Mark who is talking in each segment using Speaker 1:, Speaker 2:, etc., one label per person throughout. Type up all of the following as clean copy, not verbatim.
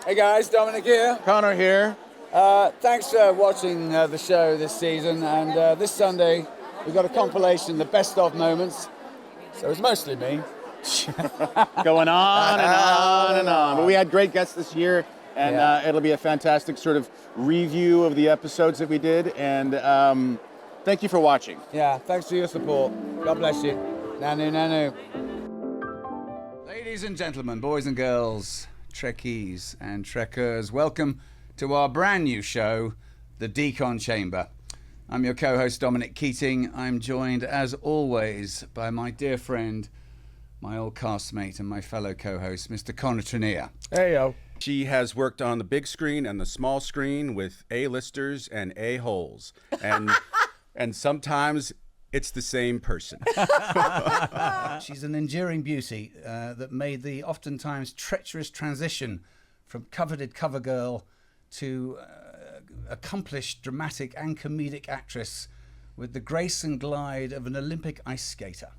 Speaker 1: Hey guys, Dominic here.
Speaker 2: Connor here.
Speaker 1: Thanks for watching the show this season, and this Sunday we've got a compilation, the best of moments, so it's mostly me.
Speaker 2: Going on and on and on. But we had great guests this year, and it'll be a fantastic sort of review of the episodes that we did, and thank you for watching.
Speaker 1: Yeah, thanks for your support. God bless you. Nanu, nanu. Ladies and gentlemen, boys and girls, Trekkies and Trekkers, welcome to our brand new show, The Decon Chamber. I'm your co-host, Dominic Keating. I'm joined, as always, by my dear friend, my old castmate and my fellow co-host, Mr. Connor Trinneer.
Speaker 3: Hey, yo.
Speaker 4: She has worked on the big screen and the small screen with A-listers and A-holes. And sometimes it's the same person.
Speaker 1: She's an enduring beauty that made the oftentimes treacherous transition from coveted cover girl to accomplished dramatic and comedic actress with the grace and glide of an Olympic ice skater.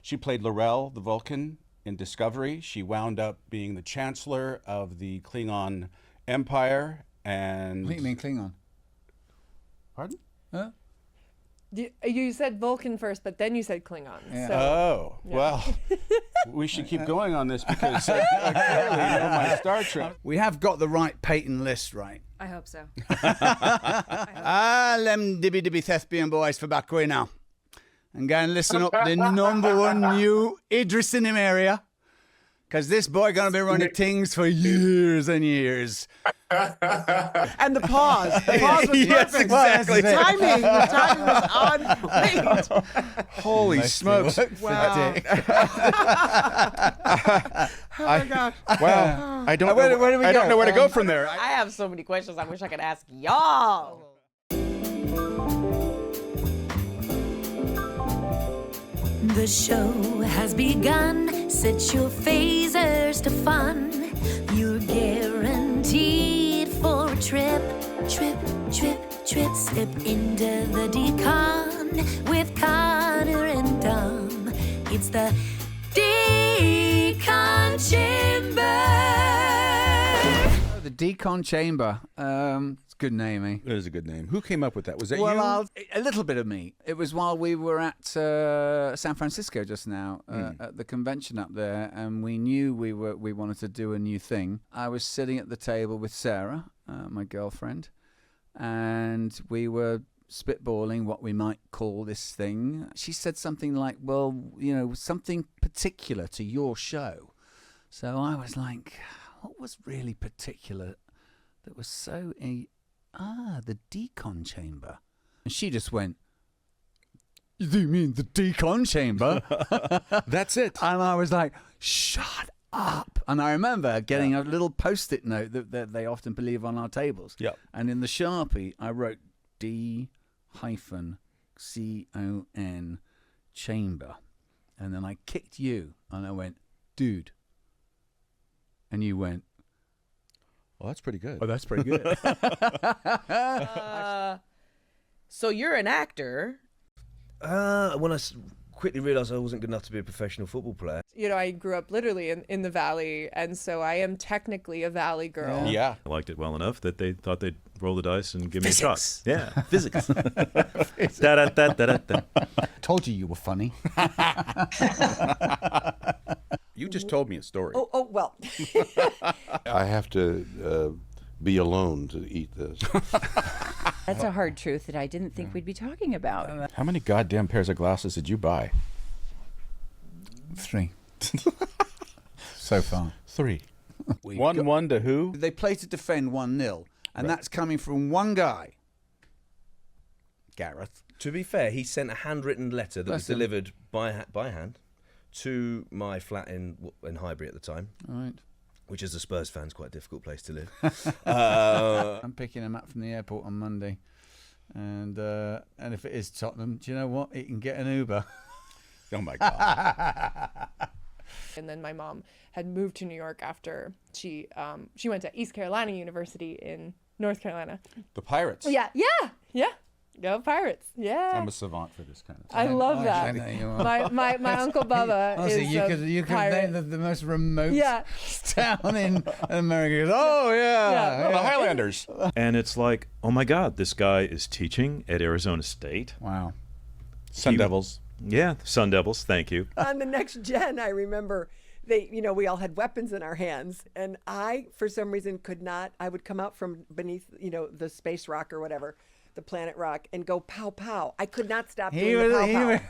Speaker 4: She played Laurel, the Vulcan, in Discovery. She wound up being the Chancellor of the Klingon Empire. And
Speaker 1: What do you mean Klingon?
Speaker 4: Pardon?
Speaker 1: Huh?
Speaker 3: You said Vulcan first, but then you said Klingon.
Speaker 1: Yeah.
Speaker 3: So.
Speaker 4: Oh,
Speaker 3: Yeah.
Speaker 4: well, we should keep going on this because I clearly know my Star Trek.
Speaker 1: We have got the right Peyton list right.
Speaker 3: I hope so.
Speaker 1: Lem dibby dibby thespian boys for back way now. And go and listen up the number one new Idris in him area. Because this boy going to be running things for years and years.
Speaker 5: And the pause. The pause was
Speaker 1: Yes,
Speaker 5: perfect.
Speaker 1: exactly.
Speaker 5: The timing was on point.
Speaker 4: Holy smokes.
Speaker 5: Wow. Oh my God.
Speaker 4: Well, I don't,
Speaker 1: Where
Speaker 4: know,
Speaker 1: do we
Speaker 4: I don't
Speaker 1: go?
Speaker 4: know where to go from there.
Speaker 5: I have so many questions I wish I could ask y'all.
Speaker 6: The show has begun. Set your phasers to fun. You're guaranteed for a trip. Trip, trip, trip. Step into the decon with Connor and Dom. It's the Decon Chamber.
Speaker 1: The Decon Chamber. It's a good name, eh?
Speaker 4: It is a good name. Who came up with that? Was that you?
Speaker 1: Well, a little bit of me. It was while we were at San Francisco just now at the convention up there, and we knew we wanted to do a new thing. I was sitting at the table with Sarah, my girlfriend, and we were spitballing what we might call this thing. She said something like, "Well, something particular to your show." So I was like, "What was really particular that was so the Decon Chamber?" And she just went, "Do you mean the Decon Chamber?"
Speaker 4: That's it.
Speaker 1: And I was like, "Shut up." And I remember getting a little Post-it note that they often believe on our tables.
Speaker 4: Yep.
Speaker 1: And in the Sharpie, I wrote D-CON Chamber. And then I kicked you and I went, "Dude." And you went,
Speaker 4: Well, that's pretty good.
Speaker 1: "Oh, that's pretty good."
Speaker 5: So you're an actor.
Speaker 7: When I quickly realised I wasn't good enough to be a professional football player.
Speaker 3: I grew up literally in the Valley, and so I am technically a Valley girl.
Speaker 4: Yeah.
Speaker 8: I liked it well enough that they thought they'd roll the dice and give me a shot. Yeah, physics. Da-da-da-da-da-da.
Speaker 1: Told you were funny.
Speaker 4: You just told me a story.
Speaker 5: Oh well.
Speaker 9: I have to be alone to eat this.
Speaker 10: That's a hard truth that I didn't think we'd be talking about.
Speaker 4: How many goddamn pairs of glasses did you buy?
Speaker 1: 3. So far.
Speaker 4: 3. 1-1 to who?
Speaker 1: They play to defend 1-0, and that's coming from one guy, Gareth.
Speaker 7: To be fair, he sent a handwritten letter that was
Speaker 1: Bless him.
Speaker 7: delivered by hand to my flat in Highbury at the time,
Speaker 1: All right.
Speaker 7: which as a Spurs fan is quite a difficult place to live.
Speaker 1: I'm picking him up from the airport on Monday, and if it is Tottenham, do you know what? He can get an Uber.
Speaker 4: Oh, my God.
Speaker 3: And then my mom had moved to New York after she went to East Carolina University in North Carolina.
Speaker 4: The Pirates.
Speaker 3: Yeah. Go Pirates. Yeah.
Speaker 4: I'm a savant for this kind of stuff.
Speaker 3: I love
Speaker 1: I
Speaker 3: that.
Speaker 1: know you are.
Speaker 3: My Uncle Bubba
Speaker 1: Honestly,
Speaker 3: is
Speaker 1: you
Speaker 3: a
Speaker 1: could
Speaker 3: pirate.
Speaker 1: name the most remote
Speaker 3: Yeah.
Speaker 1: town in America. Oh, yeah.
Speaker 3: Yeah.
Speaker 4: Oh, the Highlanders.
Speaker 8: And it's like, oh my God, this guy is teaching at Arizona State.
Speaker 1: Wow.
Speaker 4: Sun Devils.
Speaker 8: Yeah, Sun Devils, thank you.
Speaker 5: On the Next Gen, I remember we all had weapons in our hands, and I, for some reason, could not. I would come out from beneath, the space rock or whatever, the planet rock, and go pow pow. I could not stop doing the pow pow.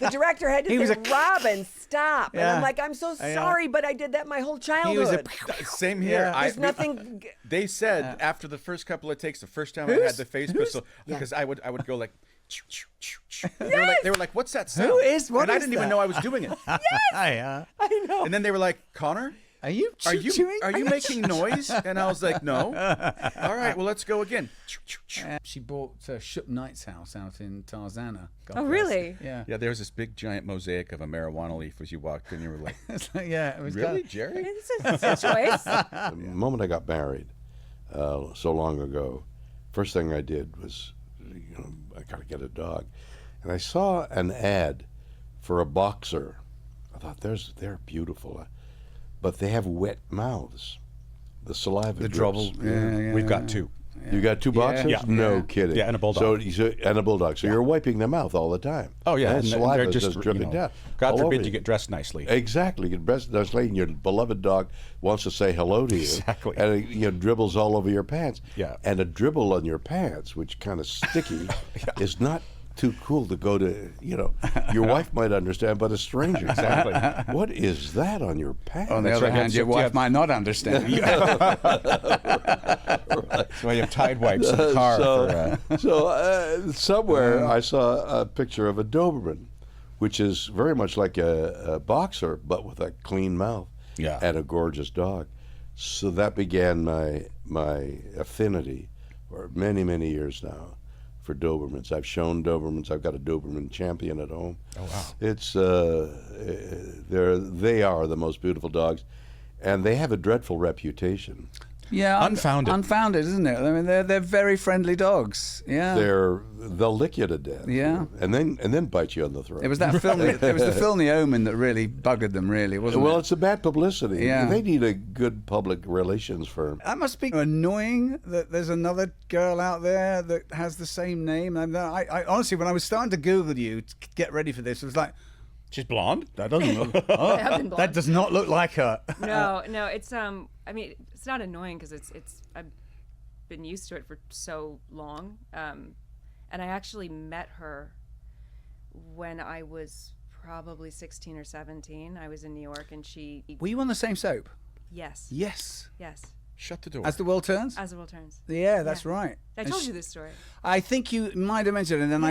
Speaker 5: The director had to say, Robin, stop. And I'm like, I'm so sorry, but I did that my whole childhood.
Speaker 4: Same here.
Speaker 5: There's nothing.
Speaker 4: They said after the first couple of takes, the first time I had the face pistol, because I would go like. They were like, "What's that sound?"
Speaker 1: What
Speaker 4: and I
Speaker 1: is
Speaker 4: didn't even
Speaker 1: that?
Speaker 4: know I was doing it.
Speaker 5: I know.
Speaker 4: And then they were like, "Connor,
Speaker 1: Are you
Speaker 4: are you
Speaker 1: chewing?
Speaker 4: making noise?" And I was like, "No." All right, well, let's go again.
Speaker 1: She bought Shook Knight's house out in Tarzana. God
Speaker 3: Oh,
Speaker 1: bless.
Speaker 3: really?
Speaker 1: Yeah.
Speaker 4: Yeah, there was this big giant mosaic of a marijuana leaf as you walked in. You were like,
Speaker 1: It's like, yeah, it was
Speaker 4: "Really,
Speaker 1: kind
Speaker 4: Jerry?"
Speaker 3: It's a choice.
Speaker 9: The moment I got married, so long ago, first thing I did was, I got to get a dog. And I saw an ad for a boxer. I thought, they're beautiful. But they have wet mouths. The saliva
Speaker 4: The
Speaker 9: drips.
Speaker 4: trouble. We've got two.
Speaker 9: You got two boxers?
Speaker 4: Yeah.
Speaker 9: No
Speaker 1: Yeah.
Speaker 9: kidding.
Speaker 4: Yeah, and a bulldog.
Speaker 9: And a bulldog. So you're wiping their mouth all the time.
Speaker 4: Oh yeah,
Speaker 9: And saliva
Speaker 4: they're
Speaker 9: just dripping down.
Speaker 4: God
Speaker 9: all
Speaker 4: forbid
Speaker 9: over
Speaker 4: you get dressed nicely.
Speaker 9: Exactly. You get dressed nicely, and your beloved dog wants to say hello to you.
Speaker 4: Exactly.
Speaker 9: And it dribbles all over your pants.
Speaker 4: Yeah.
Speaker 9: And a dribble on your pants, which kind of sticky, is not too cool to go to, your wife might understand, but a stranger.
Speaker 4: Exactly.
Speaker 9: What is that on your pants?
Speaker 1: On the
Speaker 4: That's
Speaker 1: other
Speaker 4: right.
Speaker 1: hand, your
Speaker 4: You
Speaker 1: wife
Speaker 4: have-
Speaker 1: might not understand.
Speaker 4: That's why you have Tide wipes in the car.
Speaker 9: Somewhere I saw a picture of a Doberman, which is very much like a boxer, but with a clean mouth.
Speaker 4: Yeah.
Speaker 9: And a gorgeous dog. So that began my affinity for many, many years now for Dobermans. I've shown Dobermans. I've got a Doberman champion at home.
Speaker 4: Oh wow!
Speaker 9: It's they are the most beautiful dogs, and they have a dreadful reputation.
Speaker 1: Yeah,
Speaker 4: Unfounded.
Speaker 1: Unfounded, isn't it? I mean, they're very friendly dogs. Yeah.
Speaker 9: They'll lick you to death.
Speaker 1: Yeah.
Speaker 9: And then bite you on the throat.
Speaker 1: It was that film. It was the film The Omen that really buggered them. Really, wasn't
Speaker 9: Well,
Speaker 1: it?
Speaker 9: it's a bad publicity.
Speaker 1: Yeah.
Speaker 9: They need a good public relations firm.
Speaker 1: That must be annoying that there's another girl out there that has the same name. I honestly, when I was starting to Google you to get ready for this, it was like,
Speaker 4: She's blonde.
Speaker 1: that doesn't look.
Speaker 3: I have been
Speaker 1: That
Speaker 3: blonde.
Speaker 1: does not look like her.
Speaker 3: No, it's I mean, it's not annoying because it's I've been used to it for so long, and I actually met her when I was probably 16 or 17. I was in New York, and she.
Speaker 1: Were you on the same soap?
Speaker 3: Yes.
Speaker 1: Yes.
Speaker 3: Yes.
Speaker 4: Shut the door.
Speaker 1: As the World Turns.
Speaker 3: As the world turns.
Speaker 1: Yeah, that's right.
Speaker 3: I
Speaker 1: And
Speaker 3: told you this story.
Speaker 1: I think you might have mentioned it, and then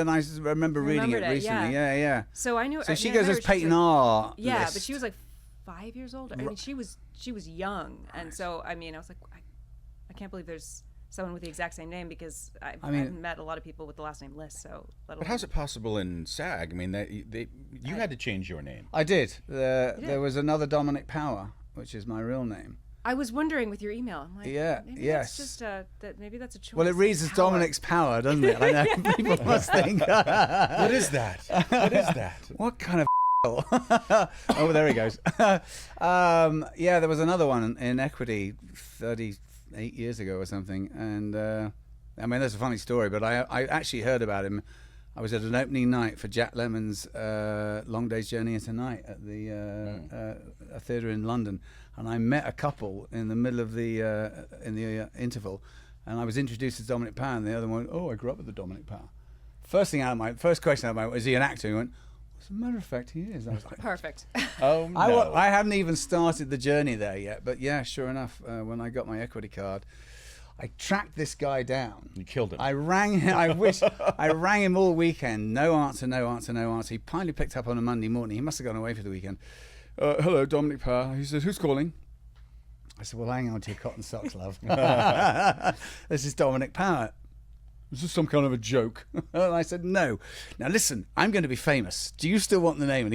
Speaker 1: I remember reading it
Speaker 3: Remembered it,
Speaker 1: recently.
Speaker 3: yeah.
Speaker 1: Yeah.
Speaker 3: So I knew.
Speaker 1: So she
Speaker 3: I
Speaker 1: goes
Speaker 3: met
Speaker 1: as
Speaker 3: her, she's
Speaker 1: Peyton
Speaker 3: like-
Speaker 1: R.
Speaker 3: Yeah,
Speaker 1: list.
Speaker 3: but she was like 5 years old. I mean, she was young, and so I mean, I was like, I can't believe there's someone with the exact same name because I've met a lot of people with the last name List. So,
Speaker 4: But how's it possible in SAG? I mean, you had to change your name.
Speaker 1: I did. There was another Dominic Power, which is my real name.
Speaker 3: I was wondering with your email. I'm like,
Speaker 1: Yeah,
Speaker 3: maybe
Speaker 1: yes.
Speaker 3: that's just maybe that's a choice.
Speaker 1: Well, it reads as
Speaker 3: Power.
Speaker 1: Dominic's Power, doesn't it? I know people must think.
Speaker 4: What is that? What is that?
Speaker 1: What kind of oh, there he goes. Yeah, there was another one in Equity 38 years ago or something, and I mean that's a funny story, but I actually heard about him. I was at an opening night for Jack Lemmon's Long Day's Journey into Night at the a theatre in London, and I met a couple in the middle of the interval, and I was introduced to Dominic Power, and the other one, oh, I grew up with the Dominic Power. First question out of my mouth, is he an actor? He went, as a matter of fact, he is. I was like,
Speaker 3: Perfect.
Speaker 4: Oh no.
Speaker 1: I hadn't even started the journey there yet, but yeah, sure enough, when I got my Equity card, I tracked this guy down.
Speaker 4: You killed him.
Speaker 1: I rang him. I rang him all weekend. No answer. He finally picked up on a Monday morning. He must have gone away for the weekend. Hello, Dominic Power. He said, who's calling? I said, well, hang on to your cotton socks, love. This is Dominic Power. Is this some kind of a joke? And I said, no. Now listen, I'm going to be famous. Do you still want the name? And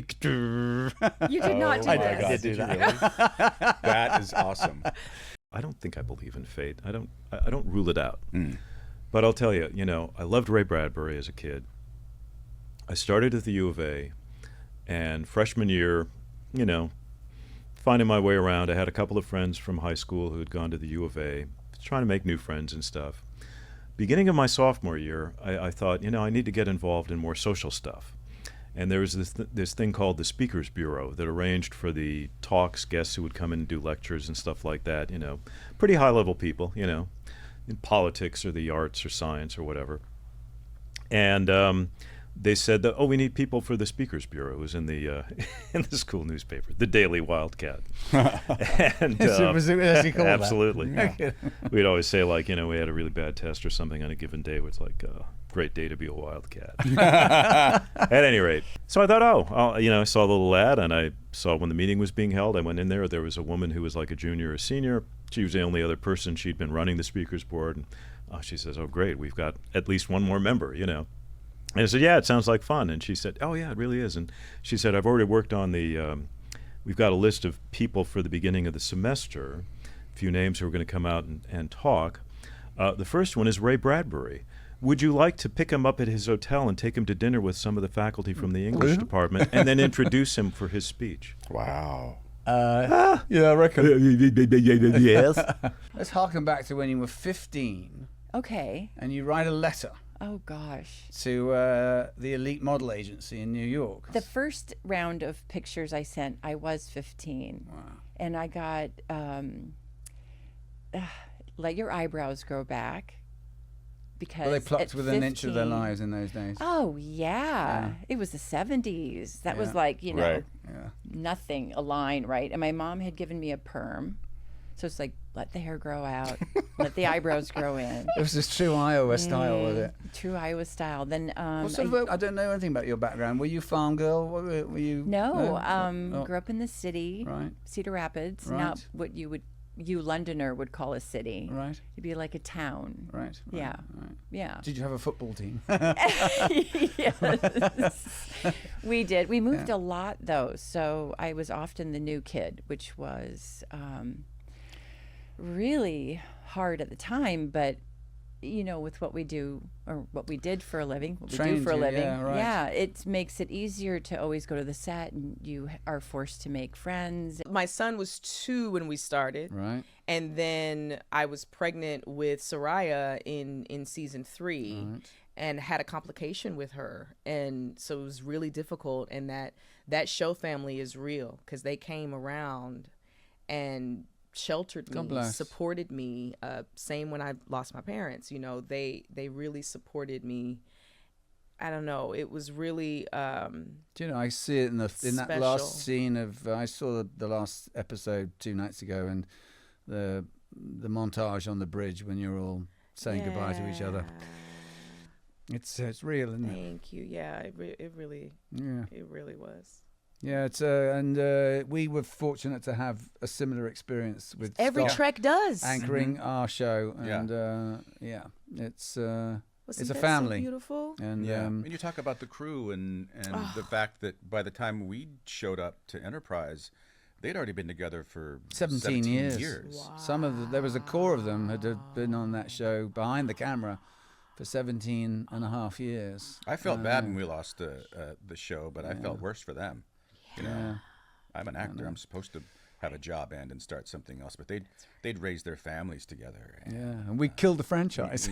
Speaker 3: You did not do
Speaker 1: I
Speaker 3: this.
Speaker 1: did do that.
Speaker 4: That is awesome.
Speaker 8: I don't think I believe in fate. I don't rule it out. But I'll tell you, I loved Ray Bradbury as a kid. I started at the U of A, and freshman year, finding my way around. I had a couple of friends from high school who had gone to the U of A, trying to make new friends and stuff. Beginning of my sophomore year, I thought, I need to get involved in more social stuff. And there was this thing called the Speakers Bureau that arranged for the talks, guests who would come in and do lectures and stuff like that, pretty high-level people, in politics or the arts or science or whatever. And they said that, we need people for the Speakers Bureau. It was in the in the school newspaper, the Daily Wildcat. And
Speaker 1: was it actually called that?
Speaker 8: absolutely.
Speaker 1: Yeah.
Speaker 8: We'd always say, like, we had a really bad test or something on a given day. It's like, great day to be a wildcat. At any rate, so I thought, I saw the little ad, and I saw when the meeting was being held. I went in there. There was a woman who was like a junior or senior. She was the only other person. She'd been running the speakers board. And she says, great, we've got at least one more member, And I said, yeah, it sounds like fun. And she said, yeah, it really is. And she said, I've already worked on we've got a list of people for the beginning of the semester, a few names who are going to come out and talk. The first one is Ray Bradbury. Would you like to pick him up at his hotel and take him to dinner with some of the faculty from the English department and then introduce him for his speech?
Speaker 9: Wow.
Speaker 1: Yeah, I reckon.
Speaker 8: Yes.
Speaker 1: Let's harken back to when you were 15
Speaker 10: Okay.
Speaker 1: and you write a letter
Speaker 10: Oh gosh.
Speaker 1: to the Elite Model Agency in New York.
Speaker 10: The first round of pictures I sent, I was 15.
Speaker 1: Wow.
Speaker 10: And I got let your eyebrows grow back. Because
Speaker 1: Well, they plucked
Speaker 10: at
Speaker 1: within an inch of their
Speaker 10: 15
Speaker 1: lives in those days.
Speaker 10: Oh yeah. It was the 70s. That was
Speaker 1: Yeah.
Speaker 10: like,
Speaker 9: Right.
Speaker 1: Yeah.
Speaker 10: nothing, a line, right? And my mom had given me a perm. So it's like, let the hair grow out, let the eyebrows grow in.
Speaker 1: It was this true Iowa style, was it?
Speaker 10: True Iowa style. Then
Speaker 1: What sort of I don't know anything about your background. Were you farm girl? Were you?
Speaker 10: no,
Speaker 1: Oh,
Speaker 10: grew up in the city,
Speaker 1: Right.
Speaker 10: Cedar Rapids,
Speaker 1: Right.
Speaker 10: not what you Londoner would call a city.
Speaker 1: Right.
Speaker 10: It'd be like a town.
Speaker 1: Right.
Speaker 10: Yeah.
Speaker 1: Right.
Speaker 10: Yeah.
Speaker 1: Did you have a football team?
Speaker 10: Yes. We did. We moved a lot though, so I was often the new kid, which was really hard at the time, but with what we do or what we did for a living, what we do
Speaker 1: Trained
Speaker 10: for a
Speaker 1: you,
Speaker 10: living,
Speaker 1: yeah, right.
Speaker 10: it makes it easier to always go to the set, and you are forced to make friends.
Speaker 11: My son was 2 when we started.
Speaker 1: Right.
Speaker 11: And then I was pregnant with Soraya in season 3
Speaker 1: Right.
Speaker 11: and had a complication with her. And so it was really difficult. And that show family is real because they came around and sheltered
Speaker 1: God
Speaker 11: me,
Speaker 1: bless.
Speaker 11: supported me. Same when I lost my parents, they really supported me. I don't know. It was really
Speaker 1: Do you know? I see it in that
Speaker 11: special.
Speaker 1: last scene of. I saw the last episode 2 nights ago, and the montage on the bridge when you're all saying goodbye to each other. It's real, isn't it?
Speaker 11: Thank you. Yeah, it really was.
Speaker 1: Yeah, it's and we were fortunate to have a similar experience with
Speaker 11: Every
Speaker 1: Scott
Speaker 11: Trek does.
Speaker 1: anchoring our show,
Speaker 4: Yeah.
Speaker 1: and it's a
Speaker 11: Wasn't that
Speaker 1: family.
Speaker 11: So beautiful.
Speaker 1: And
Speaker 4: And you talk about the crew and the fact that by the time we showed up to Enterprise, they'd already been together for
Speaker 1: 17 years.
Speaker 11: Wow.
Speaker 1: Some of there was a core of them had been on that show behind the camera for 17 and a half years.
Speaker 4: I felt bad when we lost the show, but I felt worse for them. I'm an actor. I'm supposed to have a job and start something else, but they'd raise their families together.
Speaker 1: And we killed the franchise.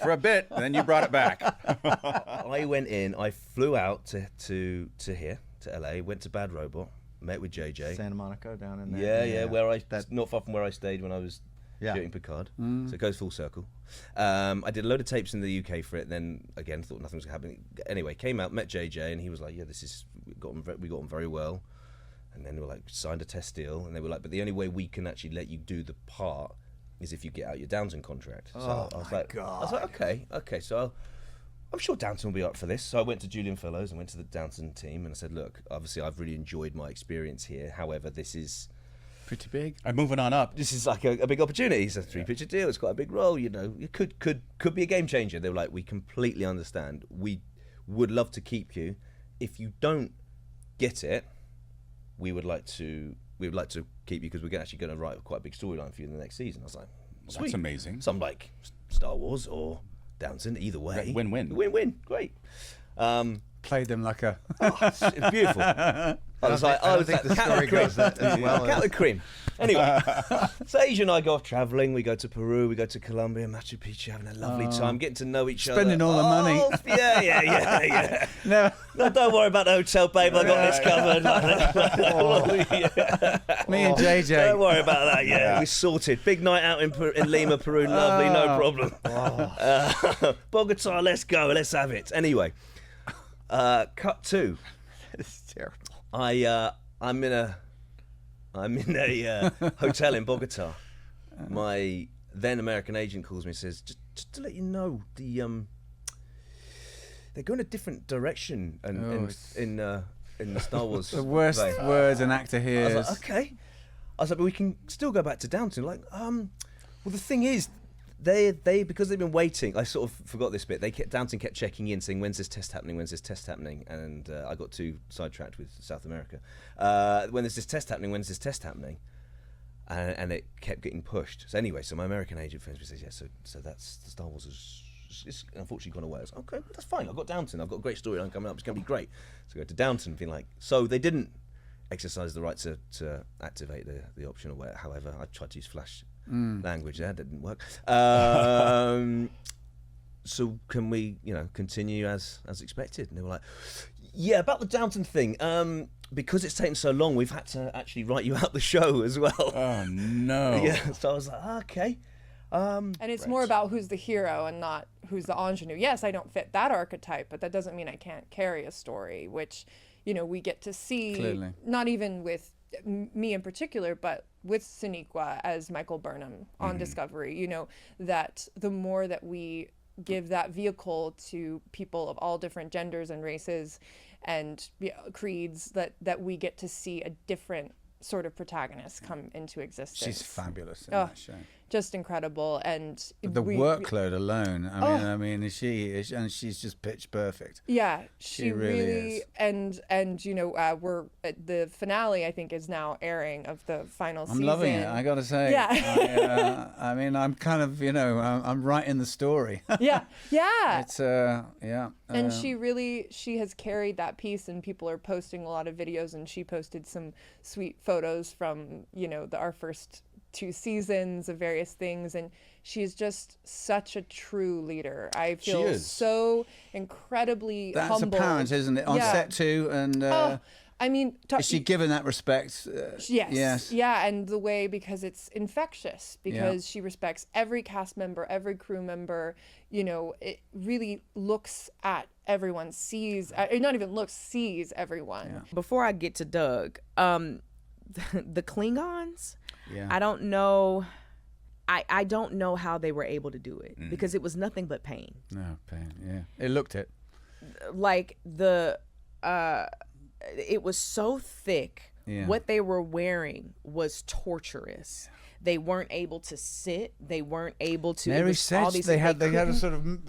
Speaker 4: For a bit, and then you brought it back.
Speaker 7: I went in. I flew out to here to LA. Went to Bad Robot. Met with JJ.
Speaker 12: Santa Monica down in there.
Speaker 7: Yeah. Where not far from where I stayed when I was shooting Picard. So it goes full circle. I did a load of tapes in the UK for it. Then again, thought nothing was happening. Anyway, came out, met JJ, and he was like, "Yeah, we got on very well." And then we were like, signed a test deal, and they were like, "But the only way we can actually let you do the part is if you get out your Downton contract." So I was like, okay. So I'm sure Downton will be up for this. So I went to Julian Fellows and went to the Downton team, and I said, "Look, obviously I've really enjoyed my experience here. However, this is
Speaker 1: Pretty big.
Speaker 4: I'm moving on up.
Speaker 7: This is like a big opportunity. It's a 3-picture deal. It's quite a big role. It could be a game changer." They were like, "We completely understand. We would love to keep you. If you don't get it, we would like to keep you because we're actually going to write quite a big storyline for you in the next season." I was like, Sweet.
Speaker 4: That's amazing.
Speaker 7: So I'm like, Star Wars or Downton, either way.
Speaker 4: Win-win.
Speaker 7: Win-win. Great.
Speaker 1: Played them like a.
Speaker 7: It's beautiful. I was like,
Speaker 12: I don't think the story goes that as well.
Speaker 7: Cat with cream. Anyway, so Asia and I go off traveling. We go to Peru, we go to Colombia, Machu Picchu, having a lovely time, getting to know each other.
Speaker 1: Spending all the money.
Speaker 7: Yeah.
Speaker 1: No.
Speaker 7: No, don't worry about the hotel, babe. I got this covered.
Speaker 1: Me and JJ.
Speaker 7: Don't worry about that. Yeah, we sorted. Big night out in Lima, Peru. Lovely, no problem. Bogota, let's go. Let's have it. Anyway, cut 2.
Speaker 12: It's terrible.
Speaker 7: I'm in a hotel in Bogota. My then American agent calls me and says, just to let you know, they're going a different direction in the Star Wars.
Speaker 1: The worst words an actor hears.
Speaker 7: I was like, okay. I was like, but we can still go back to Downton. Like, well, the thing is, they because they've been waiting. I sort of forgot this bit. Downton kept checking in, saying, "When's this test happening? When's this test happening?" And I got too sidetracked with South America. When is this test happening? When's this test happening? And it kept getting pushed. So anyway, so my American agent friends me says, "Yeah, so that's the Star Wars is unfortunately gone away." I was like, "Okay, that's fine. I've got Downton. I've got a great storyline coming up. It's going to be great." So I go to Downton, feeling like, so they didn't exercise the right to activate the option or whatever. However, I tried to use flash language there, that didn't work. So can we, continue as expected? And they were like, yeah, about the Downton thing. Because it's taken so long, we've had to actually write you out the show as well.
Speaker 4: Oh no.
Speaker 7: Yeah. So I was like, okay.
Speaker 13: And it's more about who's the hero and not who's the ingenue. Yes, I don't fit that archetype, but that doesn't mean I can't carry a story, which, we get to see,
Speaker 1: Clearly.
Speaker 13: not even with me in particular, but with Sonequa as Michael Burnham on Discovery, that the more that we give that vehicle to people of all different genders and races and creeds, that we get to see a different sort of protagonist come into existence.
Speaker 1: She's fabulous in that show.
Speaker 13: Just incredible, and
Speaker 1: The workload alone. I mean, she's just pitch perfect.
Speaker 13: Yeah,
Speaker 1: she really is.
Speaker 13: And we're the finale. I think is now airing of the final season.
Speaker 1: I'm loving it. I got to say.
Speaker 13: Yeah.
Speaker 1: I mean, I'm kind of I'm right in the story.
Speaker 13: Yeah.
Speaker 1: It's yeah.
Speaker 13: And she has carried that piece, and people are posting a lot of videos, and she posted some sweet photos from our first 2 seasons of various things, and she's just such a true leader. I feel so incredibly
Speaker 1: That's
Speaker 13: humble.
Speaker 1: apparent, isn't it? On set too, and
Speaker 13: I mean,
Speaker 1: is she given that respect?
Speaker 13: Yes. Yeah, and the way, because it's infectious, because she respects every cast member, every crew member. It really looks at everyone, sees everyone.
Speaker 1: Yeah.
Speaker 11: Before I get to Doug, the Klingons.
Speaker 1: Yeah.
Speaker 11: I don't know. I don't know how they were able to do it because it was nothing but pain.
Speaker 1: No pain. Yeah, it looked it.
Speaker 11: Like it was so thick.
Speaker 1: Yeah.
Speaker 11: What they were wearing was torturous. They weren't able to sit. They weren't able to.
Speaker 1: Mary said they had a sort of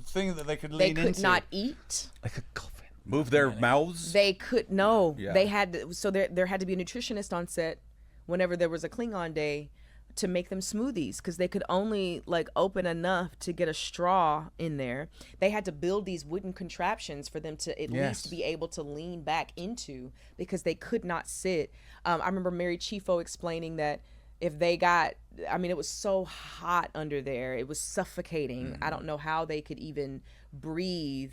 Speaker 1: thing that they could lean into.
Speaker 11: They could not eat.
Speaker 1: Like a coffin.
Speaker 4: Move their mouths.
Speaker 11: They could no.
Speaker 4: Yeah.
Speaker 11: They had to, so there had to be a nutritionist on set whenever there was a Klingon day to make them smoothies, because they could only open enough to get a straw in there. They had to build these wooden contraptions for them to at least be able to lean back into, because they could not sit. I remember Mary Chieffo explaining that if they got, it was so hot under there, it was suffocating. I don't know how they could even breathe.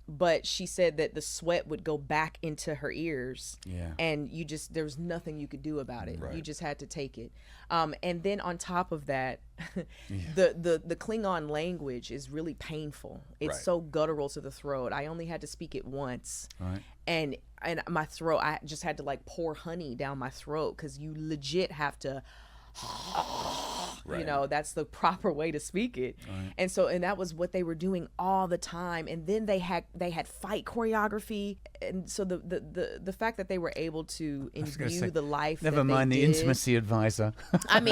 Speaker 11: But she said that the sweat would go back into her ears, and there was nothing you could do about it. Right. You just had to take it. And then on top of that, the Klingon language is really painful. It's so guttural to the throat. I only had to speak it once, and my throat, I just had to pour honey down my throat, because you legit have to. That's the proper way to speak it. And that was what they were doing all the time. And then they had fight choreography, and so the fact that they were able to imbue the life.
Speaker 1: Never mind the intimacy advisor.
Speaker 11: And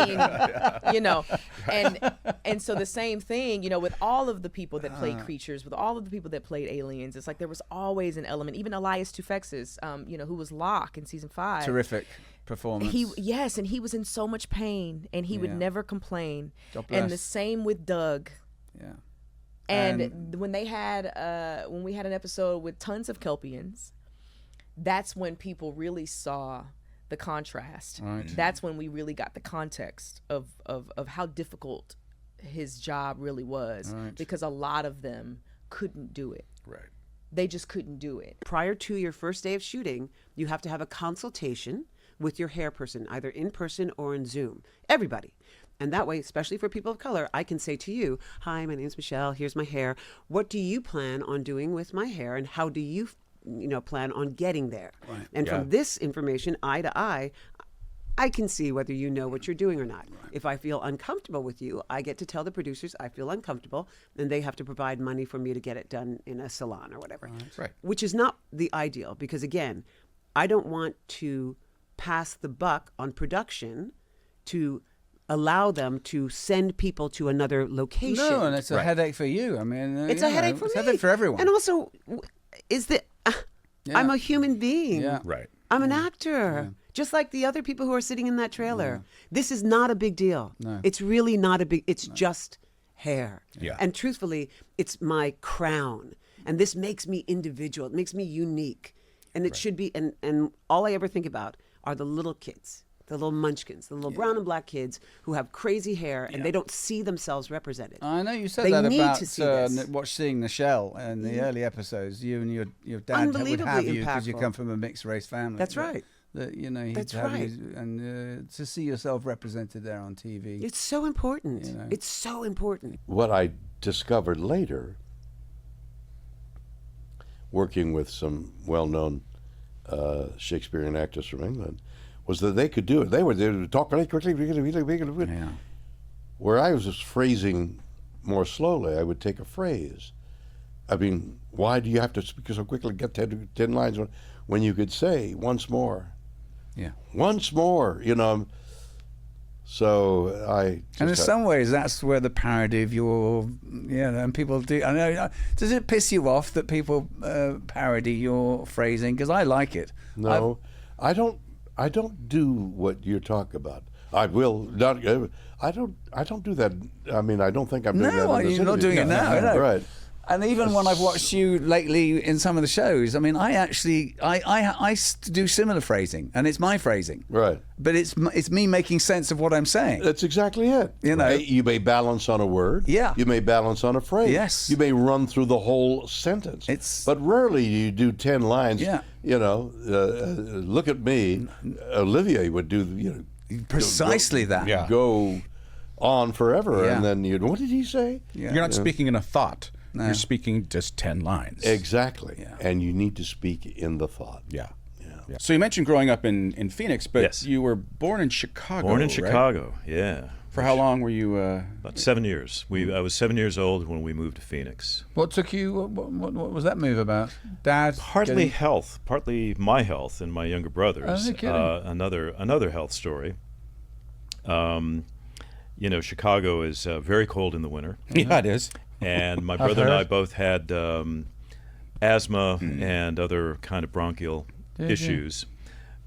Speaker 11: so the same thing, with all of the people that played creatures, with all of the people that played aliens, it's like there was always an element. Even Elias Toufexis, who was Locke in season 5.
Speaker 1: Terrific. performance.
Speaker 11: And he was in so much pain, and he would
Speaker 1: Yeah.
Speaker 11: never complain.
Speaker 1: God
Speaker 11: And the
Speaker 1: bless.
Speaker 11: same with Doug.
Speaker 1: Yeah.
Speaker 11: And when we had an episode with tons of Kelpians, that's when people really saw the contrast.
Speaker 1: Right.
Speaker 11: That's when we really got the context of how difficult his job really was,
Speaker 1: Right.
Speaker 11: because a lot of them couldn't do it.
Speaker 4: Right.
Speaker 11: They just couldn't do it.
Speaker 14: Prior to your first day of shooting, you have to have a consultation with your hair person, either in person or in Zoom. Everybody. And that way, especially for people of color, I can say to you, hi, my name's Michelle, here's my hair. What do you plan on doing with my hair, and how do you plan on getting there?
Speaker 1: Right.
Speaker 14: And
Speaker 4: Yeah.
Speaker 14: from this information, eye to eye, I can see whether you know what you're doing or not. Right. If I feel uncomfortable with you, I get to tell the producers I feel uncomfortable, and they have to provide money for me to get it done in a salon or whatever.
Speaker 4: Right.
Speaker 14: Which is not the ideal, because again, I don't want to pass the buck on production to allow them to send people to another location.
Speaker 1: No, and it's a
Speaker 4: Right.
Speaker 1: headache for you. I mean,
Speaker 14: It's a headache for
Speaker 1: it's
Speaker 14: me.
Speaker 1: a headache for everyone.
Speaker 14: And also,
Speaker 1: Yeah.
Speaker 14: I'm a human being.
Speaker 1: Yeah.
Speaker 4: Right.
Speaker 14: I'm an actor, just like the other people who are sitting in that trailer. This is not a big deal.
Speaker 1: No.
Speaker 14: It's really not a big. It's just hair.
Speaker 4: Yeah.
Speaker 14: And truthfully, it's my crown, and this makes me individual. It makes me unique, and it should be. And all I ever think about are the little kids, the little munchkins, the little brown and black kids who have crazy hair, and they don't see themselves represented.
Speaker 1: I know you said
Speaker 14: They
Speaker 1: that
Speaker 14: need
Speaker 1: about
Speaker 14: to see this.
Speaker 1: seeing Nichelle in the early episodes. You and your dad would
Speaker 14: Unbelievably
Speaker 1: have you because you
Speaker 14: impactful.
Speaker 1: come from a mixed race family.
Speaker 14: That's right.
Speaker 1: That he'd
Speaker 14: That's
Speaker 1: have
Speaker 14: right.
Speaker 1: you, and to see yourself represented there on TV.
Speaker 14: It's so important.
Speaker 1: You know.
Speaker 14: It's so important.
Speaker 9: What I discovered later, working with some well-known Shakespearean actors from England, was that they could do it. They would talk very quickly.
Speaker 1: Yeah.
Speaker 9: Where I was just phrasing more slowly, I would take a phrase. I mean, why do you have to speak so quickly, get 10 lines, when you could say, once more.
Speaker 1: Yeah.
Speaker 9: Once more, So I just
Speaker 1: And in
Speaker 9: had-
Speaker 1: some ways, that's where the parody of your, and people do. I know. Does it piss you off that people parody your phrasing? Because I like it.
Speaker 9: No, I don't. I don't do what you're talking about. I will not. I don't do that. I mean, I don't think I'm doing that.
Speaker 1: No,
Speaker 9: in this
Speaker 1: you're not
Speaker 9: interview.
Speaker 1: doing it now. No.
Speaker 9: Right.
Speaker 1: And even when I've watched you lately in some of the shows, I mean, I actually do similar phrasing, and it's my phrasing.
Speaker 9: Right.
Speaker 1: But it's me making sense of what I'm saying.
Speaker 9: That's exactly it.
Speaker 1: You know.
Speaker 9: You may balance on a word.
Speaker 1: Yeah.
Speaker 9: You may balance on a phrase.
Speaker 1: Yes.
Speaker 9: You may run through the whole sentence. But rarely you do 10 lines.
Speaker 1: Yeah.
Speaker 9: Look at me. Olivia would do.
Speaker 1: Precisely that.
Speaker 4: Yeah.
Speaker 9: Go on forever,
Speaker 1: Yeah.
Speaker 9: and then what did he say?
Speaker 1: Yeah.
Speaker 4: You're not speaking in a thought.
Speaker 1: No.
Speaker 4: You're speaking just 10 lines.
Speaker 9: Exactly.
Speaker 1: Yeah.
Speaker 9: And you need to speak in the thought.
Speaker 4: Yeah. Yeah. So you mentioned growing up in Phoenix, but
Speaker 8: Yes.
Speaker 4: you were born in Chicago.
Speaker 8: Born in
Speaker 4: right?
Speaker 8: Chicago, yeah.
Speaker 4: For how long were you?
Speaker 8: About 7 years. I was 7 years old when we moved to Phoenix.
Speaker 1: What took you? What was that move about? Dad?
Speaker 8: Partly
Speaker 1: getting-
Speaker 8: health, partly my health and my younger brothers.
Speaker 1: Oh, no kidding.
Speaker 8: Another health story. Chicago is very cold in the winter.
Speaker 4: Yeah, it is.
Speaker 8: And my brother and I
Speaker 1: heard.
Speaker 8: both had asthma and other kind of bronchial
Speaker 1: Did you?
Speaker 8: issues.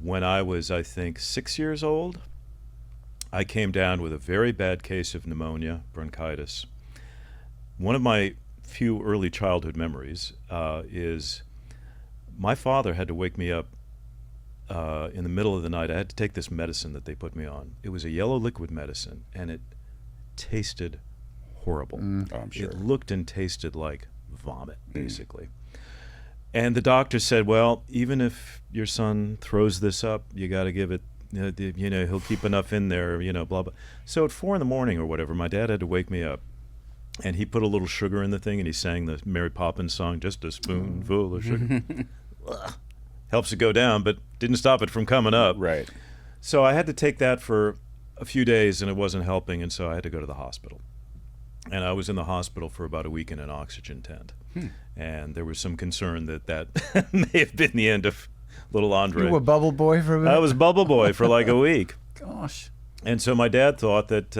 Speaker 8: When I was, I think, 6 years old, I came down with a very bad case of pneumonia, bronchitis. One of my few early childhood memories is my father had to wake me up in the middle of the night. I had to take this medicine that they put me on. It was a yellow liquid medicine, and it tasted horrible.
Speaker 4: Oh, I'm sure.
Speaker 8: It looked and tasted like vomit, basically. And the doctor said, well, even if your son throws this up, you got to give it, he'll keep enough in there, blah, blah. So at 4 a.m. or whatever, my dad had to wake me up. And he put a little sugar in the thing, and he sang the Mary Poppins song, just a spoonful of sugar. Helps it go down, but didn't stop it from coming up.
Speaker 4: Right.
Speaker 8: So I had to take that for a few days, and it wasn't helping, and so I had to go to the hospital. And I was in the hospital for about a week in an oxygen tent. And there was some concern that may have been the end of little Andre.
Speaker 1: You were bubble boy for a minute.
Speaker 8: I was bubble boy for like a week.
Speaker 1: Gosh.
Speaker 8: And so my dad thought that,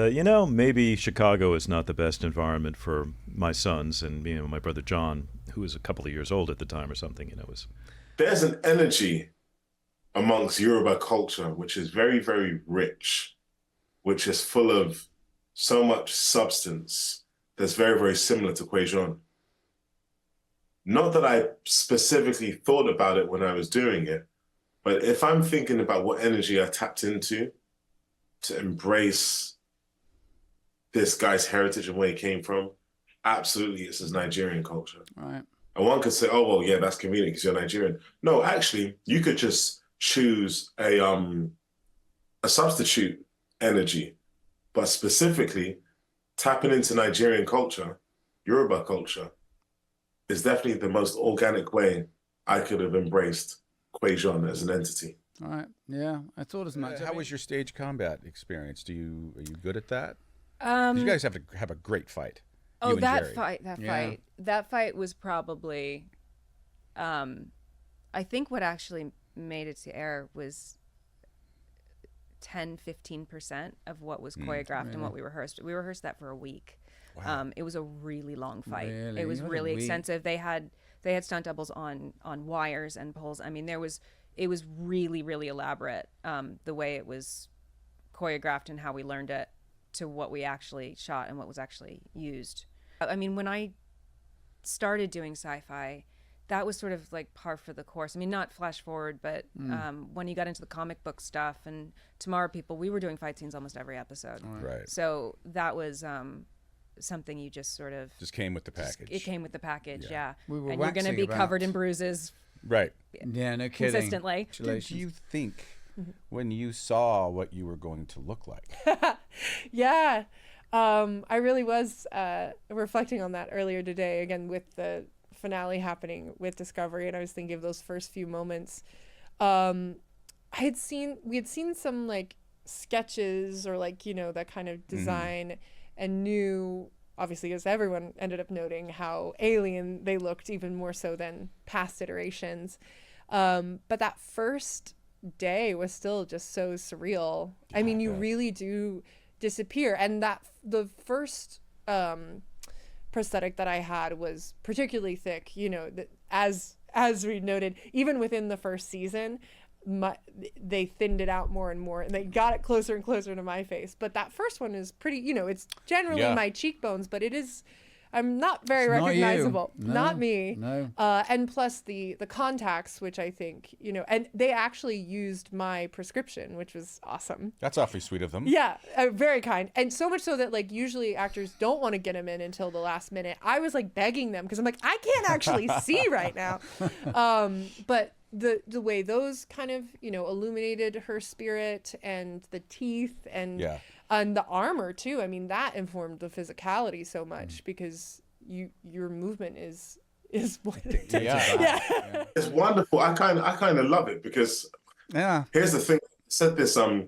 Speaker 8: maybe Chicago is not the best environment for my sons. And, my brother John, who was a couple of years old at the time or something, was...
Speaker 15: There's an energy amongst Yoruba culture, which is very, very rich, which is full of so much substance that's very, very similar to Quajon. Not that I specifically thought about it when I was doing it, but if I'm thinking about what energy I tapped into to embrace this guy's heritage and where he came from, absolutely it's his Nigerian culture.
Speaker 1: Right.
Speaker 15: And one could say, oh, well, yeah, that's convenient because you're Nigerian. No, actually, you could just choose a substitute energy, but specifically tapping into Nigerian culture, Yoruba culture, is definitely the most organic way I could have embraced Quajon as an entity.
Speaker 1: All right. Yeah, I thought as much.
Speaker 4: How was your stage combat experience? Are you good at that? 'Cause
Speaker 3: Um,
Speaker 4: you guys have to have a great fight.
Speaker 3: Oh,
Speaker 4: you and
Speaker 3: that
Speaker 4: Jerry.
Speaker 3: fight,
Speaker 1: Yeah.
Speaker 3: that fight was probably, I think what actually made it to air was 10-15% of what was choreographed and what we rehearsed. We rehearsed that for a week.
Speaker 4: Wow.
Speaker 3: It was a really long fight.
Speaker 1: Really?
Speaker 3: It was
Speaker 1: What a
Speaker 3: really
Speaker 1: week.
Speaker 3: extensive. They had stunt doubles on wires and poles. I mean, it was really, really elaborate, the way it was choreographed and how we learned it to what we actually shot and what was actually used. I mean, when I started doing sci-fi, that was sort of like par for the course. I mean, not flash forward, but when you got into the comic book stuff and Tomorrow People, we were doing fight scenes almost every episode.
Speaker 4: Right.
Speaker 3: So that was something you just sort of
Speaker 4: Just came with the package.
Speaker 3: It came with the package, yeah.
Speaker 1: We were
Speaker 3: And you're going to
Speaker 1: waxing
Speaker 3: be
Speaker 1: about-
Speaker 3: covered in bruises
Speaker 4: Right.
Speaker 1: Yeah, no kidding.
Speaker 3: consistently.
Speaker 4: Did you think when you saw what you were going to look like?
Speaker 13: Yeah. I really was reflecting on that earlier today, again, with the finale happening with Discovery, and I was thinking of those first few moments. we had seen some like sketches or like, you know, that kind of design and knew, obviously, as everyone ended up noting, how alien they looked even more so than past iterations. But that first day was still just so surreal. I mean, you really do disappear. And that the first prosthetic that I had was particularly thick, you know, that as we noted, even within the first season, they thinned it out more and more, and they got it closer and closer to my face. But that first one is pretty, you know, it's generally my cheekbones, but it is, I'm not very
Speaker 1: It's not you.
Speaker 13: recognizable.
Speaker 1: No,
Speaker 13: Not me.
Speaker 1: no.
Speaker 13: And plus the contacts, which I think, you know, and they actually used my prescription, which was awesome.
Speaker 4: That's awfully sweet of them.
Speaker 13: Yeah, very kind. And so much so that like usually actors don't want to get them in until the last minute. I was like begging them because I'm like, I can't actually see right now. But the way those kind of, you know, illuminated her spirit and the teeth and the armor too. I mean, that informed the physicality so much because your movement is what it is.
Speaker 15: Yeah. It's wonderful. I kind of love it because here's the thing. I said this a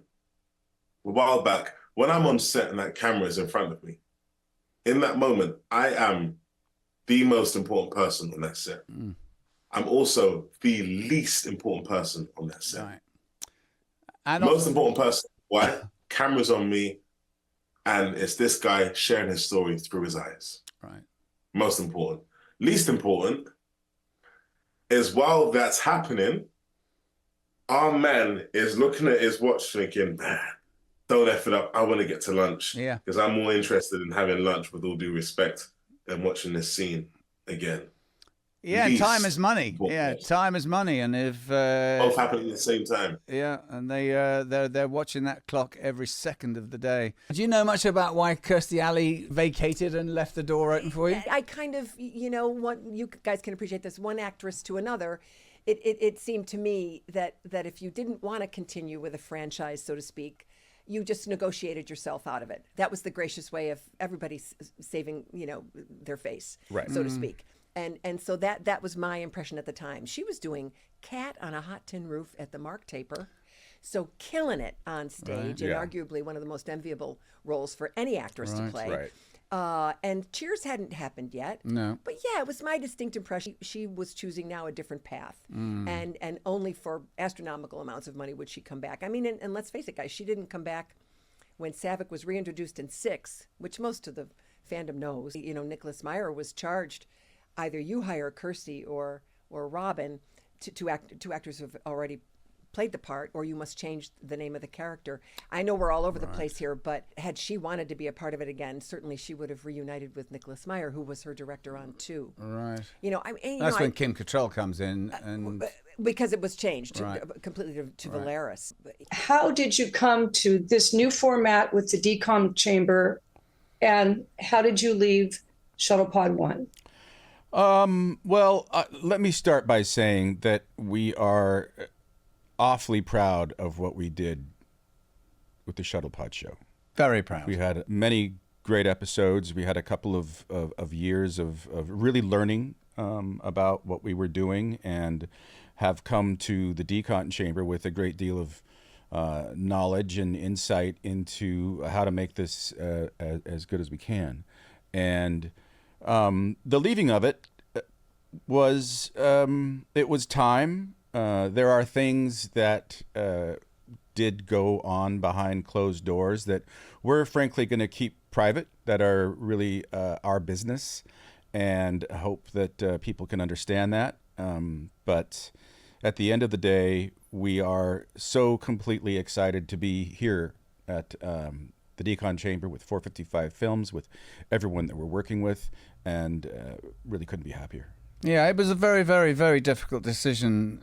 Speaker 15: while back. When I'm on set and that camera is in front of me, in that moment, I am the most important person on that set. I'm also the least important person on that set.
Speaker 1: Right. And
Speaker 15: most important person. Why? Camera's on me, and it's this guy sharing his story through his eyes.
Speaker 1: Right.
Speaker 15: Most important. Least important is while that's happening, our man is looking at his watch thinking, man, don't F it up. I want to get to lunch.
Speaker 1: Yeah.
Speaker 15: Because I'm more interested in having lunch, with all due respect, than watching this scene again.
Speaker 1: Yeah,
Speaker 15: Least
Speaker 1: time is money.
Speaker 15: important.
Speaker 1: Yeah, time is money, and if
Speaker 15: Both happening at the same time.
Speaker 1: yeah, and they're watching that clock every second of the day. Do you know much about why Kirstie Alley vacated and left the door open for you?
Speaker 5: I kind of, you know, what you guys can appreciate this, one actress to another. It seemed to me that if you didn't want to continue with a franchise, so to speak, you just negotiated yourself out of it. That was the gracious way of everybody saving, you know, their face, so to speak. And so that was my impression at the time. She was doing Cat on a Hot Tin Roof at the Mark Taper, so killing it on stage, and arguably one of the most enviable roles for any actress to play. And Cheers hadn't happened yet.
Speaker 1: No.
Speaker 5: But yeah, it was my distinct impression. She was choosing now a different path. And only for astronomical amounts of money would she come back. I mean, and let's face it, guys, she didn't come back when Savick was reintroduced in 6, which most of the fandom knows. You know, Nicholas Meyer was charged, either you hire Kirstie or Robin, two actors who have already played the part, or you must change the name of the character. I know we're all over the place here, but had she wanted to be a part of it again, certainly she would have reunited with Nicholas Meyer, who was her director on 2.
Speaker 1: Right.
Speaker 5: You know, I mean,
Speaker 1: That's when Kim Cattrall comes in, and
Speaker 5: because it was changed completely to Valeris.
Speaker 16: How did you come to this new format with the decom chamber, and how did you leave Shuttlepod 1?
Speaker 4: Well, let me start by saying that we are awfully proud of what we did with the Shuttlepod show.
Speaker 1: Very proud.
Speaker 4: We had many great episodes. We had a couple of years of really learning about what we were doing, and have come to the Decon Chamber with a great deal of knowledge and insight into how to make this as good as we can. And the leaving of it was it was time. There are things that did go on behind closed doors that we're frankly going to keep private, that are really our business, and hope that people can understand that. But at the end of the day, we are so completely excited to be here at the Decon Chamber with 455 Films, with everyone that we're working with, and really couldn't be happier.
Speaker 1: Yeah, it was a very, very, very difficult decision.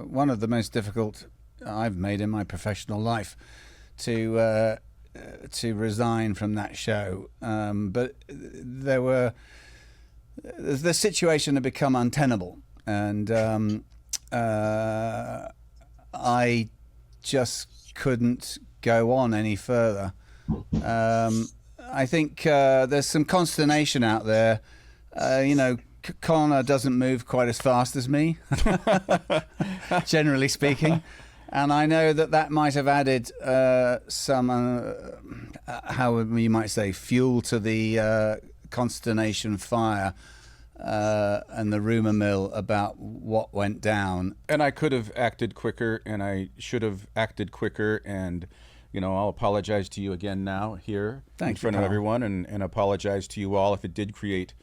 Speaker 1: One of the most difficult I've made in my professional life, to resign from that show. But the situation had become untenable, and I just couldn't go on any further. I think there's some consternation out there. You know, Connor doesn't move quite as fast as me, generally speaking. And I know that might have added some, how you might say, fuel to the consternation fire and the rumor mill about what went down.
Speaker 4: And I could have acted quicker, and I should have acted quicker, and you know, I'll apologize to you again now here in front of everyone, and apologize to you all if it did create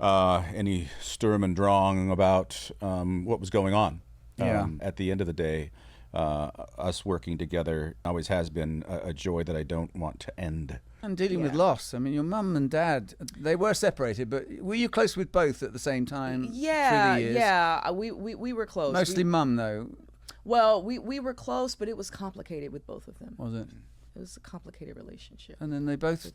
Speaker 4: any sturm and drang about what was going on. At the end of the day, us working together always has been a joy that I don't want to end.
Speaker 1: And dealing with loss. I mean, your mum and dad, they were separated, but were you close with both at the same time?
Speaker 11: Yeah,
Speaker 1: through the years?
Speaker 11: yeah. We were close.
Speaker 1: Mostly mum, though.
Speaker 11: Well, we were close, but it was complicated with both of them.
Speaker 1: Was it?
Speaker 11: It was a complicated relationship.
Speaker 1: And then they both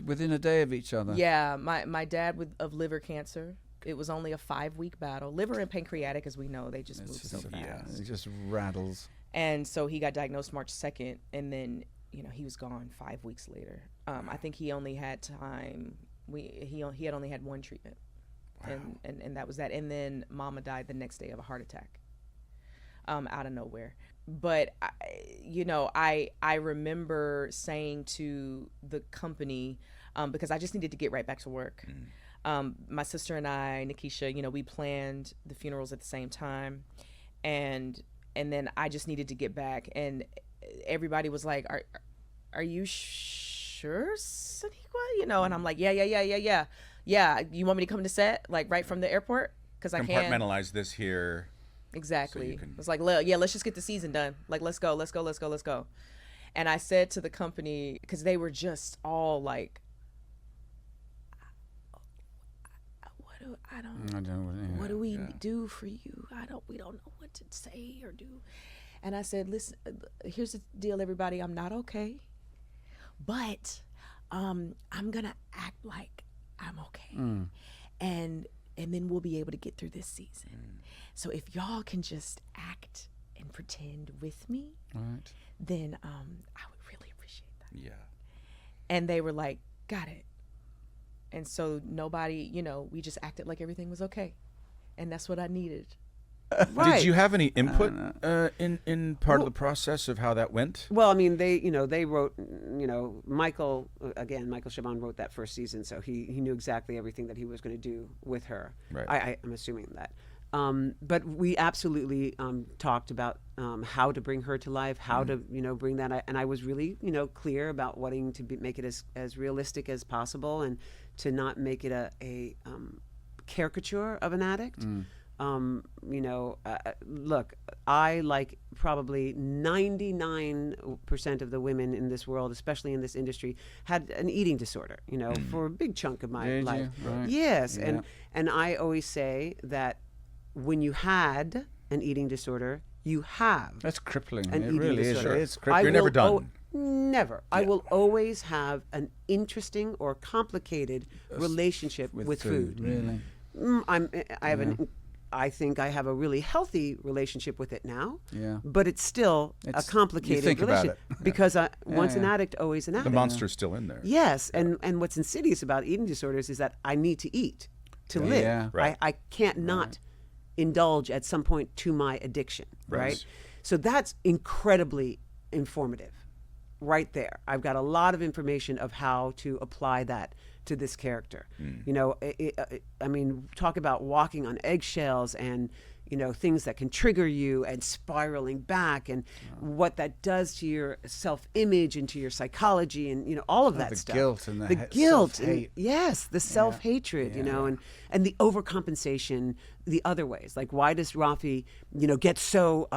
Speaker 1: within a day of each other.
Speaker 11: Yeah, my dad of liver cancer. It was only a 5-week battle. Liver and pancreatic, as we know, they just move so fast.
Speaker 1: Yeah, it just rattles.
Speaker 11: And so he got diagnosed March 2nd, and then he was gone 5 weeks later. I think he only had time. He had only had 1 treatment, and that was that. And then Mama died the next day of a heart attack, out of nowhere. But I remember saying to the company, because I just needed to get right back to work. My sister and I, Nikisha, we planned the funerals at the same time, and then I just needed to get back, and everybody was like, "Are you sure, Saniqua?" And I'm like, "Yeah. You want me to come to set, like right from the airport? Because I can't
Speaker 4: compartmentalize this here."
Speaker 11: Exactly. So it's like, yeah, let's just get the season done. Like, let's go. And I said to the company, because they were just all like, what do we do for you? We don't know what to say or do. And I said, listen, here's the deal, everybody. I'm not okay, but I'm gonna act like I'm okay, and then we'll be able to get through this season. So if y'all can just act and pretend with me, then I would really appreciate that.
Speaker 4: Yeah.
Speaker 11: And they were like, got it. And so nobody, we just acted like everything was okay. And that's what I needed.
Speaker 4: Did you have any input in part of the process of how that went?
Speaker 14: Well, I mean, they wrote, Michael Chabon wrote that first season, so he knew exactly everything that he was going to do with her.
Speaker 4: Right.
Speaker 14: I'm assuming that. But we absolutely talked about how to bring her to life, how to bring that, and I was really clear about wanting to make it as realistic as possible, and to not make it a caricature of an addict. Look, I, like probably 99% of the women in this world, especially in this industry, had an eating disorder, for a big chunk of my
Speaker 1: Did
Speaker 14: life.
Speaker 1: you? Right.
Speaker 14: Yes.
Speaker 1: Yeah.
Speaker 14: And I always say that when you had an eating disorder, you have.
Speaker 1: That's crippling.
Speaker 14: An
Speaker 1: It
Speaker 14: eating
Speaker 1: really
Speaker 14: disorder.
Speaker 1: is. It's crippling.
Speaker 4: You're never
Speaker 14: will
Speaker 4: done.
Speaker 14: Never. I will always have an interesting or complicated relationship with food.
Speaker 1: Really.
Speaker 14: I think I have a really healthy relationship with it now.
Speaker 1: Yeah.
Speaker 14: But it's still a complicated
Speaker 4: think about
Speaker 14: relationship
Speaker 4: it.
Speaker 14: because once an addict, always an
Speaker 4: The
Speaker 14: addict.
Speaker 4: monster's still in there.
Speaker 14: Yes, and what's insidious about eating disorders is that I need to eat to live.
Speaker 1: Yeah.
Speaker 4: Right.
Speaker 14: I can't not indulge at some point to my addiction, right? So that's incredibly informative right there. I've got a lot of information of how to apply that to this character. I mean, talk about walking on eggshells and things that can trigger you and spiraling back, and what that does to your self-image and to your psychology, and
Speaker 1: Oh,
Speaker 14: all of that
Speaker 1: the
Speaker 14: stuff.
Speaker 1: guilt and the
Speaker 14: guilt, and,
Speaker 1: self-hate.
Speaker 14: yes, the self-hatred, and the overcompensation the other ways. Like, why does Rafi, get so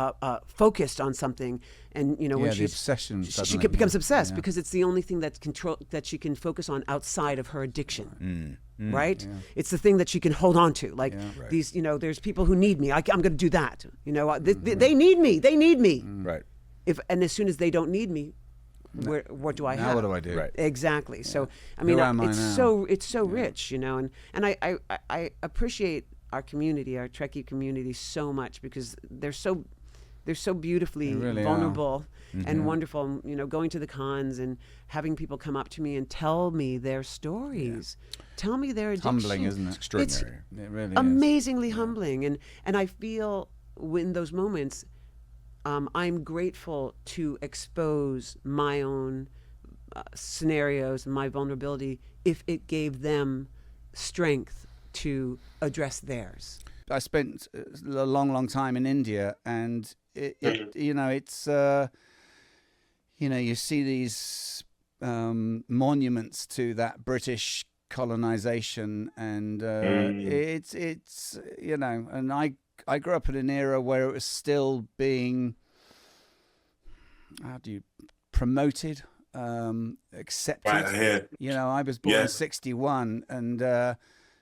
Speaker 14: focused on something, and when
Speaker 1: the
Speaker 14: she's
Speaker 1: obsession
Speaker 14: she
Speaker 1: suddenly,
Speaker 14: becomes obsessed
Speaker 1: yeah.
Speaker 14: because it's the only thing that she can focus on outside of her addiction. Right?
Speaker 1: Yeah.
Speaker 14: It's the thing that she can hold on to. Like
Speaker 1: Right.
Speaker 14: these, there's people who need me. I'm going to do that. They need me. They need me.
Speaker 4: Right.
Speaker 14: And as soon as they don't need me, what do I
Speaker 1: Now
Speaker 14: have?
Speaker 1: what do I do?
Speaker 4: Right.
Speaker 14: Exactly. So I
Speaker 1: Who
Speaker 14: mean,
Speaker 1: am I
Speaker 14: it's
Speaker 1: now?
Speaker 14: so rich, and I appreciate our community, our Trekkie community, so much because they're so beautifully
Speaker 1: They really
Speaker 14: vulnerable and wonderful. Going to the cons and having people come up to me and tell me their stories, tell me their addiction.
Speaker 1: Humbling, isn't it?
Speaker 4: It's extraordinary.
Speaker 1: It really
Speaker 14: Amazingly humbling, and I feel in those moments, I'm grateful to expose my own scenarios and my vulnerability if it gave them strength to address theirs.
Speaker 1: I spent a long time in India, and it's you see these monuments to that British colonization, and it's and I grew up in an era where it was still being promoted, accepted.
Speaker 15: Right, I hear.
Speaker 1: I was born in '61, and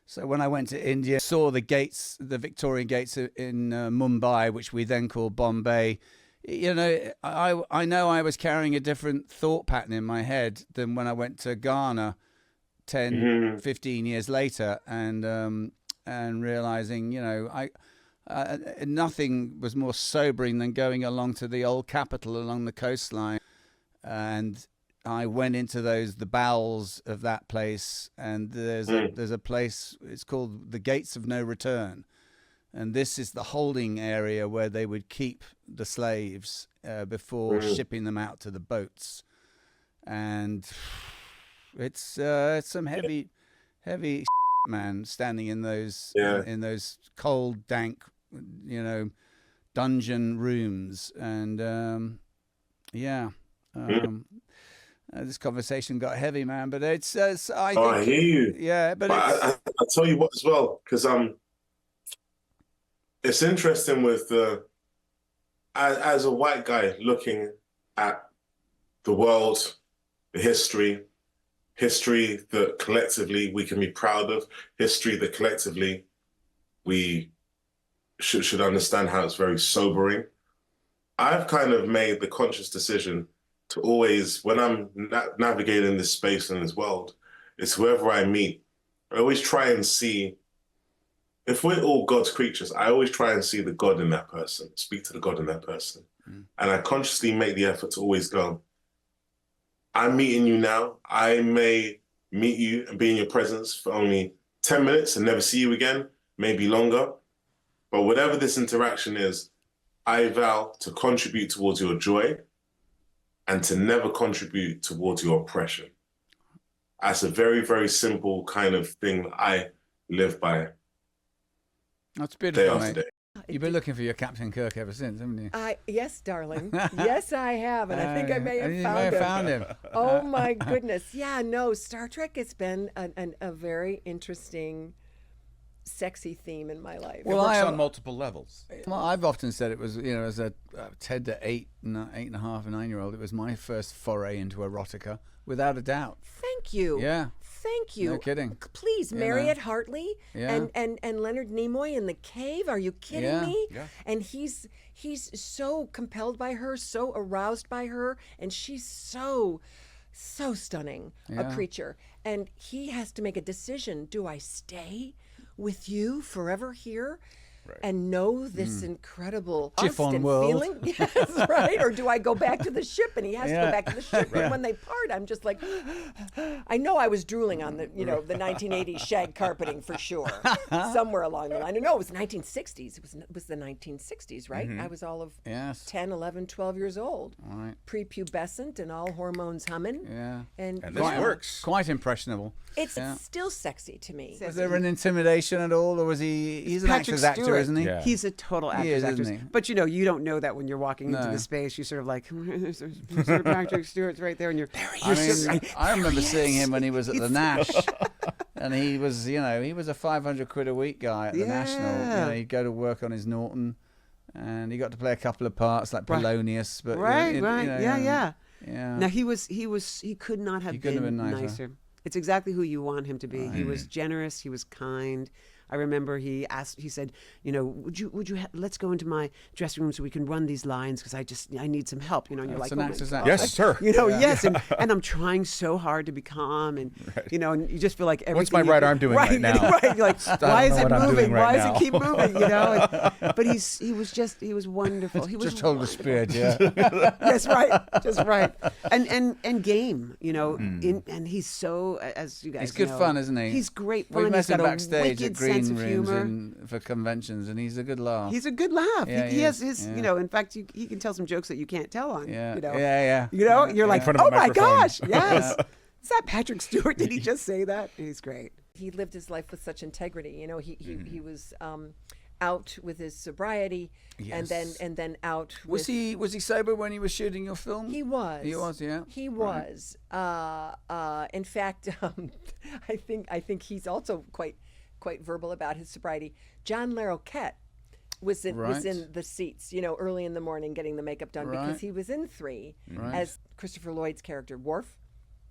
Speaker 1: so when I went to India, saw the gates, the Victorian gates in Mumbai, which we then call Bombay. I know I was carrying a different thought pattern in my head than when I went to Ghana 10, 15 years later, and realizing, nothing was more sobering than going along to the old capital along the coastline, and I went into the bowels of that place, and there's a place, it's called the Gates of No Return, and this is the holding area where they would keep the slaves before shipping them out to the boats, and it's some heavy man standing in those cold, dank, dungeon rooms, and this conversation got heavy, man, but I
Speaker 15: hear you.
Speaker 1: Yeah, but
Speaker 15: I tell you what as well, because it's interesting with as a white guy looking at the world, the history that collectively we can be proud of, history that collectively we should understand how it's very sobering. I've kind of made the conscious decision to always, when I'm navigating this space and this world, it's whoever I meet, I always try and see, if we're all God's creatures, I always try and see the God in that person, speak to the God in that person. And I consciously make the effort to always go, I'm meeting you now. I may meet you and be in your presence for only 10 minutes and never see you again, maybe longer. But whatever this interaction is, I vow to contribute towards your joy and to never contribute towards your oppression. That's a very, very simple kind of thing that I live by.
Speaker 1: That's beautiful,
Speaker 15: day after
Speaker 1: mate.
Speaker 15: day.
Speaker 1: You've been looking for your Captain Kirk ever since, haven't you?
Speaker 5: Yes, darling. Yes, I have, and I think I may have
Speaker 1: You
Speaker 5: found
Speaker 1: may have
Speaker 5: him.
Speaker 1: found him.
Speaker 5: Oh my goodness! Yeah, no, Star Trek has been a very interesting sexy theme in my life.
Speaker 4: It works on multiple levels.
Speaker 1: Well, I've often said it was, as a Ted to 8.5, 9-year-old, it was my first foray into erotica, without a doubt.
Speaker 5: Thank you.
Speaker 1: Yeah.
Speaker 5: Thank you.
Speaker 1: No kidding.
Speaker 5: Please, Marriott Hartley
Speaker 1: Yeah.
Speaker 5: and Leonard Nimoy in The Cave. Are you kidding me?
Speaker 4: Yeah.
Speaker 5: And he's so compelled by her, so aroused by her, and she's so stunning a creature. And he has to make a decision. Do I stay with you forever here? And know this incredible
Speaker 1: Chiffon
Speaker 5: constant
Speaker 1: world.
Speaker 5: feeling? Yes, right? Or do I go back to the ship? And he has to go back to the ship. And when they part, I'm just like, I know I was drooling on the 1980s shag carpeting for sure. Somewhere along the line. No, it was 1960s. It was the 1960s, right? I was all of 10, 11, 12 years old.
Speaker 1: Right.
Speaker 5: Prepubescent and all hormones humming.
Speaker 1: Yeah.
Speaker 5: And
Speaker 4: this works.
Speaker 1: Quite impressionable.
Speaker 5: It's still sexy to me.
Speaker 1: Was there an intimidation at all, or was he's an
Speaker 14: Patrick
Speaker 1: actor's actor, isn't he?
Speaker 4: Yeah.
Speaker 14: He's a total actor's
Speaker 1: is,
Speaker 14: actor.
Speaker 1: isn't he?
Speaker 14: But you don't know that when you're walking into
Speaker 1: No.
Speaker 14: the space. You sort of like, Mr. Patrick Stewart's right there, and you're.
Speaker 1: I remember seeing him when he was at the Nash, and he was, he was a 500 quid a week guy at the National. He'd go to work on his Norton, and he got to play a couple of parts like Polonius. But
Speaker 14: Yeah.
Speaker 1: Yeah.
Speaker 14: Now he could not have
Speaker 1: couldn't
Speaker 14: been
Speaker 1: have been nicer.
Speaker 14: nicer. It's exactly who you want him to be. He was generous. He was kind. I remember he said, let's go into my dressing room so we can run these lines because I need some help, and you're like,
Speaker 1: an
Speaker 14: oh my
Speaker 1: actor's
Speaker 14: God.
Speaker 1: actor.
Speaker 4: Yes, sir.
Speaker 14: Yes, and I'm trying so hard to be calm, and and you just feel like everything.
Speaker 4: What's my right arm doing right now?
Speaker 14: Right, you're like, why is it moving? Why does
Speaker 4: now.
Speaker 14: it keep moving? But he was wonderful. He was
Speaker 1: Just hold the spear, yeah.
Speaker 14: Yes, right, just right, and game, and he's so, as you guys
Speaker 1: He's good
Speaker 14: know,
Speaker 1: fun, isn't he?
Speaker 14: He's great
Speaker 1: We've
Speaker 14: fun.
Speaker 1: met
Speaker 14: He's
Speaker 1: him
Speaker 14: got a
Speaker 1: backstage at
Speaker 14: wicked
Speaker 1: green
Speaker 14: sense of
Speaker 1: rooms
Speaker 14: humor.
Speaker 1: for conventions, and he's a good laugh.
Speaker 14: He's a good laugh.
Speaker 1: Yeah,
Speaker 14: he
Speaker 1: he
Speaker 14: has
Speaker 1: is,
Speaker 14: his,
Speaker 1: yeah.
Speaker 14: in fact, he can tell some jokes that you can't tell on.
Speaker 1: Yeah,
Speaker 14: Yeah.
Speaker 1: yeah.
Speaker 14: You're like,
Speaker 4: front of a
Speaker 14: oh my
Speaker 4: microphone."
Speaker 14: gosh, yes. Is that Patrick Stewart? Did he just say that? He's great.
Speaker 5: He lived his life with such integrity. He was out with his sobriety, and then out.
Speaker 1: Was he sober when he was shooting your film?
Speaker 5: He was.
Speaker 1: He was, yeah.
Speaker 5: He was. In fact, I think he's also quite verbal about his sobriety. John Larroquette was in the seats, early in the morning getting the makeup done because he was in 3 as Christopher Lloyd's character, Worf.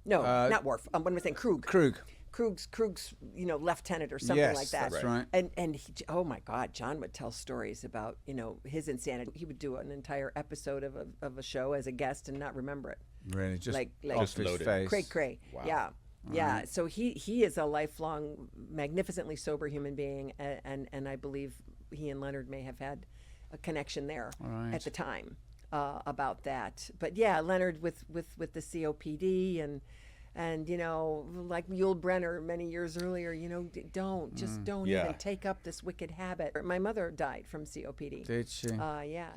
Speaker 5: No, not Worf. What am I saying? Krug. Krug's lieutenant or something like that.
Speaker 1: That's right.
Speaker 5: And he, oh my God, John would tell stories about his insanity. He would do an entire episode of a show as a guest and not remember it.
Speaker 1: Really, just
Speaker 5: like
Speaker 1: off his face.
Speaker 5: Cray.
Speaker 1: Wow.
Speaker 5: Yeah. Yeah, so he is a lifelong, magnificently sober human being, and I believe he and Leonard may have had a connection there at the time about that. But yeah, Leonard with the COPD and like Yul Brynner many years earlier, don't even take up this wicked habit. My mother died from COPD.
Speaker 1: Did she?
Speaker 5: Yeah.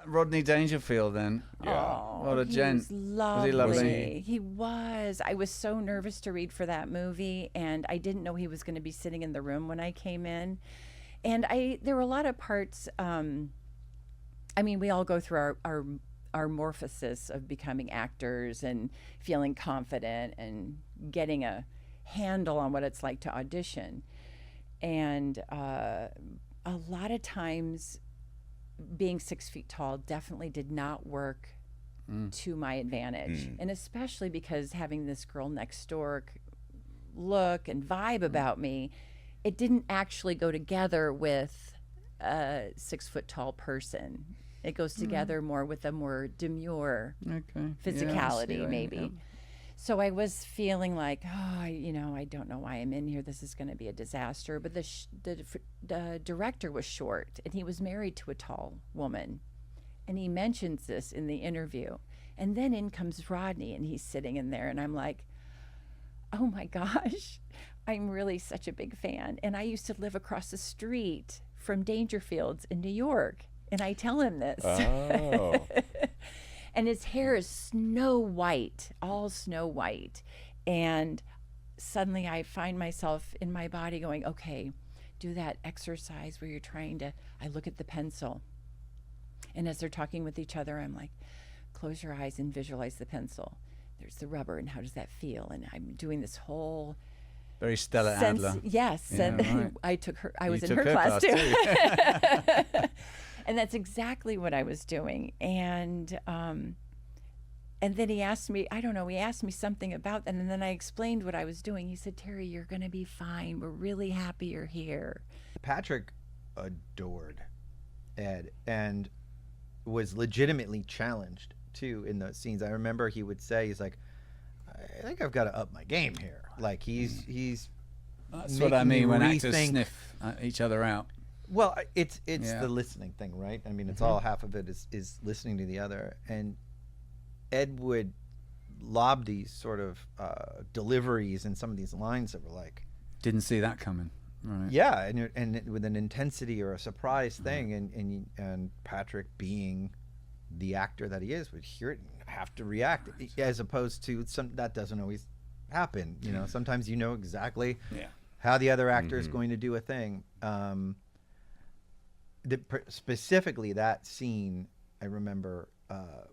Speaker 1: Rodney Dangerfield then.
Speaker 10: Oh,
Speaker 1: What a gent.
Speaker 10: Was lovely.
Speaker 1: Was he lovely?
Speaker 10: He was. I was so nervous to read for that movie, and I didn't know he was going to be sitting in the room when I came in. And there were a lot of parts. We all go through our morphosis of becoming actors and feeling confident and getting a handle on what it's like to audition. And a lot of times being 6 feet tall definitely did not work to my advantage. And especially because having this girl next door look and vibe about me, it didn't actually go together with a 6 foot tall person. It goes together more with a more demure physicality, maybe. Yeah. So I was feeling like, I don't know why I'm in here. This is going to be a disaster. But the director was short, and he was married to a tall woman. And he mentions this in the interview. And then in comes Rodney, and he's sitting in there, and I'm like, oh my gosh, I'm really such a big fan. And I used to live across the street from Dangerfields in New York. And I tell him this.
Speaker 4: Oh.
Speaker 10: And his hair is snow white, all snow white. And suddenly I find myself in my body going, okay, do that exercise where you're I look at the pencil. And as they're talking with each other, I'm like, close your eyes and visualize the pencil. There's the rubber, and how does that feel? And I'm doing this whole
Speaker 1: Very Stella Adler.
Speaker 10: Yes,
Speaker 1: Yeah,
Speaker 10: and
Speaker 1: right.
Speaker 10: I was
Speaker 1: You
Speaker 10: in
Speaker 1: took
Speaker 10: her class too.
Speaker 1: too.
Speaker 10: And that's exactly what I was doing. And then he asked me, I don't know, he asked me something about that, and then I explained what I was doing. He said, "Terry, you're going to be fine. We're really happy you're here."
Speaker 12: Patrick adored Ed and was legitimately challenged too in those scenes. I remember he would say, he's like, I think I've got to up my game here. Like he's
Speaker 1: That's what I mean when actors
Speaker 12: rethink-
Speaker 1: sniff each other out.
Speaker 12: Well, it's
Speaker 1: Yeah.
Speaker 12: the listening thing, right? I mean, it's all half of it is listening to the other. And Ed would lob these sort of deliveries and some of these lines that were like,
Speaker 1: Didn't see that coming. Right.
Speaker 12: yeah, and with an intensity or a surprise thing, and Patrick, being the actor that he is, would hear it and have to react, as opposed to that doesn't always happen. You know, sometimes you know exactly how the other actor is going to do a thing. Specifically that scene, I remember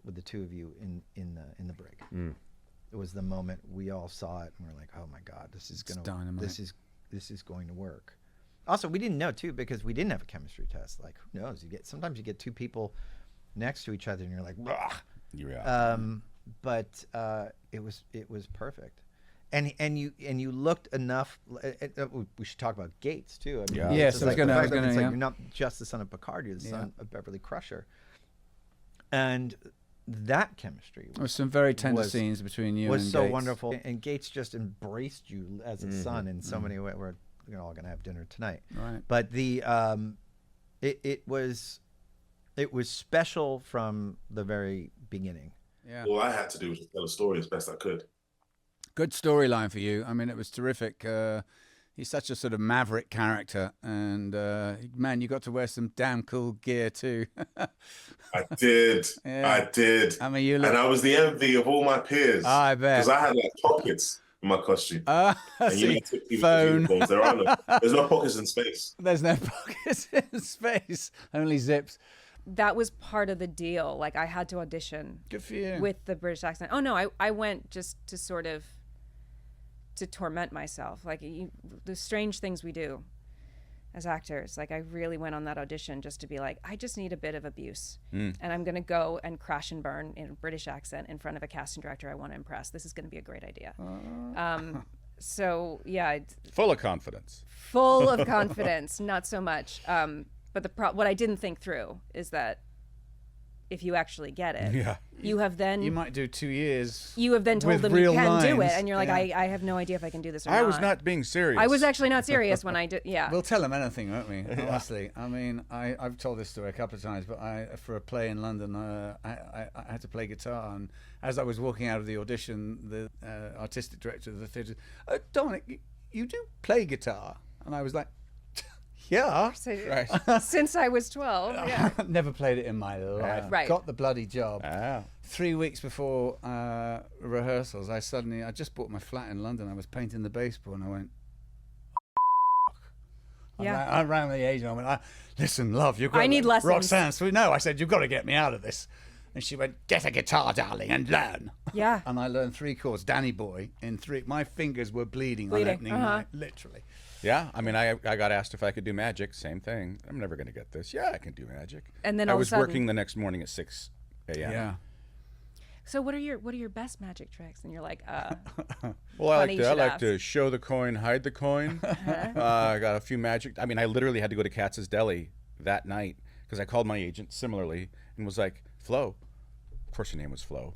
Speaker 12: with the two of you in the brig. It was the moment we all saw it and we're like, oh my God, this is going to work. Also, we didn't know too, because we didn't have a chemistry test. Like, who knows? Sometimes you get two people next to each other and you're like, "Bah." But it was perfect. And you looked enough. We should talk about Gates too. I mean,
Speaker 1: Yes,
Speaker 12: it's
Speaker 1: I was
Speaker 12: like
Speaker 1: gonna.
Speaker 12: you're not just the son of Picard. You're the son of Beverly Crusher. And that chemistry
Speaker 1: There was some very tender scenes between you and
Speaker 12: was so
Speaker 1: Gates.
Speaker 12: wonderful. And Gates just embraced you as a son in so many ways. We're all gonna have dinner tonight.
Speaker 1: Right.
Speaker 12: But the it was special from the very beginning.
Speaker 1: Yeah.
Speaker 15: All I had to do was tell a story as best I could.
Speaker 1: Good storyline for you. I mean, it was terrific. He's such a sort of maverick character, and man, you got to wear some damn cool gear too.
Speaker 15: I did.
Speaker 1: Yeah.
Speaker 15: I did.
Speaker 1: I mean, you look.
Speaker 15: And I was the envy of all my peers.
Speaker 1: I bet.
Speaker 15: Because I had like pockets in my costume.
Speaker 1: And
Speaker 15: you know, typically with
Speaker 1: phone.
Speaker 15: uniforms, there's no pockets in space.
Speaker 1: There's no pockets in space. Only zips.
Speaker 3: That was part of the deal. Like, I had to audition.
Speaker 1: Good for you.
Speaker 3: With the British accent. Oh no, I went just to sort of to torment myself. Like, the strange things we do as actors. Like, I really went on that audition just to be like, I just need a bit of abuse, and I'm gonna go and crash and burn in a British accent in front of a casting director I want to impress. This is gonna be a great idea. So yeah,
Speaker 4: Full of confidence.
Speaker 3: full of confidence. Not so much. But what I didn't think through is that if you actually get it, you have then
Speaker 1: You might do 2 years.
Speaker 3: you have then told
Speaker 1: with
Speaker 3: them you
Speaker 1: real
Speaker 3: can do it,
Speaker 1: lines.
Speaker 3: and you're like,
Speaker 1: Yeah.
Speaker 3: I have no idea if I can do this or
Speaker 4: I
Speaker 3: not.
Speaker 4: was not being serious.
Speaker 3: I was actually not serious when I did. Yeah.
Speaker 1: We'll tell them anything, won't we? Honestly, I mean, I've told this story a couple of times, but for a play in London, I had to play guitar, and as I was walking out of the audition, the artistic director of the theatre, Dominic, you do play guitar, and I was like, yeah.
Speaker 3: So, since I was 12. Yeah.
Speaker 1: Never played it in my life.
Speaker 3: Right.
Speaker 1: Got the bloody job. 3 weeks before rehearsals, I just bought my flat in London. I was painting the baseboard, and I went, I ran the agent. I went, listen, love, you've got
Speaker 3: I need lessons.
Speaker 1: Roxanne, sweet. No, I said, you've got to get me out of this. And she went, get a guitar, darling, and learn.
Speaker 3: Yeah.
Speaker 1: And I learned 3 chords, Danny Boy, in 3. My fingers were bleeding. On opening night, literally.
Speaker 4: Yeah, I mean, I got asked if I could do magic. Same thing. I'm never going to get this. Yeah, I can do magic.
Speaker 3: And then
Speaker 4: I
Speaker 3: all of a
Speaker 4: was
Speaker 3: sudden-
Speaker 4: working the next morning at 6 a.m.
Speaker 1: Yeah.
Speaker 3: So what are your best magic tricks? And you're like,
Speaker 4: Well, I
Speaker 3: funny you should
Speaker 4: like
Speaker 3: ask.
Speaker 4: to show the coin, hide the coin. I got a few magic. I mean, I literally had to go to Katz's Deli that night because I called my agent similarly and was like, Flo. Of course, her name was Flo.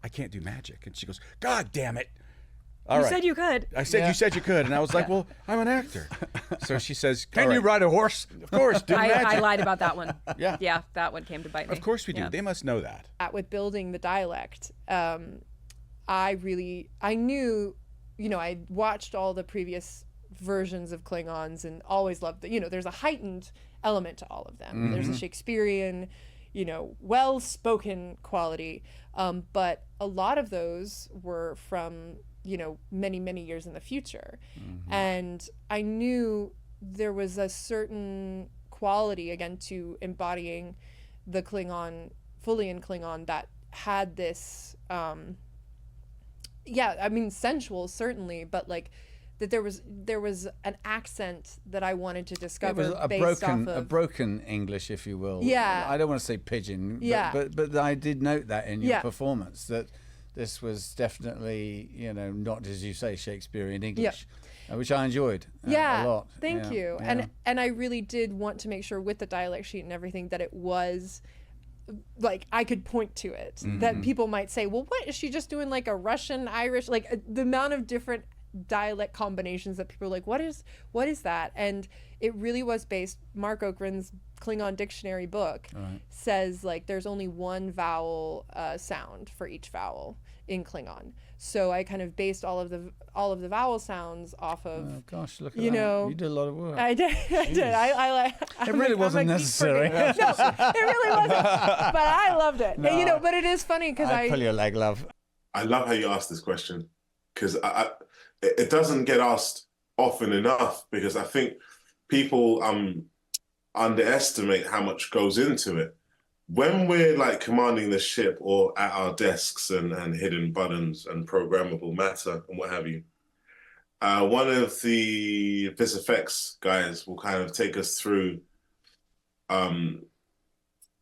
Speaker 4: I can't do magic, and she goes, God damn it. All
Speaker 3: you
Speaker 4: right.
Speaker 3: said you could.
Speaker 4: I said you said you could, and I was like, well, I'm an actor. So she says,
Speaker 1: Can
Speaker 4: "All
Speaker 1: you
Speaker 4: right."
Speaker 1: ride a horse?
Speaker 4: Of course, do magic.
Speaker 3: I lied about that one.
Speaker 4: Yeah.
Speaker 3: Yeah, that one came to bite me.
Speaker 4: Of course we do.
Speaker 3: Yeah.
Speaker 4: They must know that.
Speaker 13: With building the dialect, I knew, I watched all the previous versions of Klingons and always loved there's a heightened element to all of them. There's a Shakespearean, well-spoken quality, but a lot of those were from, many, many years in the future. And I knew there was a certain quality, again, to embodying the Klingon, fully in Klingon, that had this yeah, I mean sensual certainly, but like that there was an accent that I wanted to discover
Speaker 1: It was
Speaker 13: based off of
Speaker 1: a broken English, if you will.
Speaker 13: Yeah.
Speaker 1: I don't want to say pidgin,
Speaker 13: Yeah.
Speaker 1: but I did note that in your
Speaker 13: Yeah.
Speaker 1: performance, that this was definitely, not, as you say, Shakespearean English, which I enjoyed a lot.
Speaker 13: Thank
Speaker 1: Yeah,
Speaker 13: you.
Speaker 1: yeah.
Speaker 13: And I really did want to make sure with the dialect sheet and everything that it was like I could point to it, that people might say, well, what is she just doing, like a Russian, Irish, like the amount of different dialect combinations that people are like, what is that? And it really was based, Mark Okren's Klingon dictionary book says like there's only one vowel sound for each vowel in Klingon. So I kind of based all of the vowel sounds off of.
Speaker 1: Oh gosh, look at
Speaker 13: you
Speaker 1: that.
Speaker 13: know,
Speaker 1: You did a lot of work.
Speaker 13: I did. I
Speaker 1: It really wasn't necessary.
Speaker 13: No, it really wasn't. But I loved it.
Speaker 1: No.
Speaker 13: But it is funny because
Speaker 1: I pull your leg, love.
Speaker 15: I love how you asked this question, because it doesn't get asked often enough, because I think people underestimate how much goes into it. When we're like commanding the ship or at our desks and hidden buttons and programmable matter and what have you, one of the VisFX guys will kind of take us through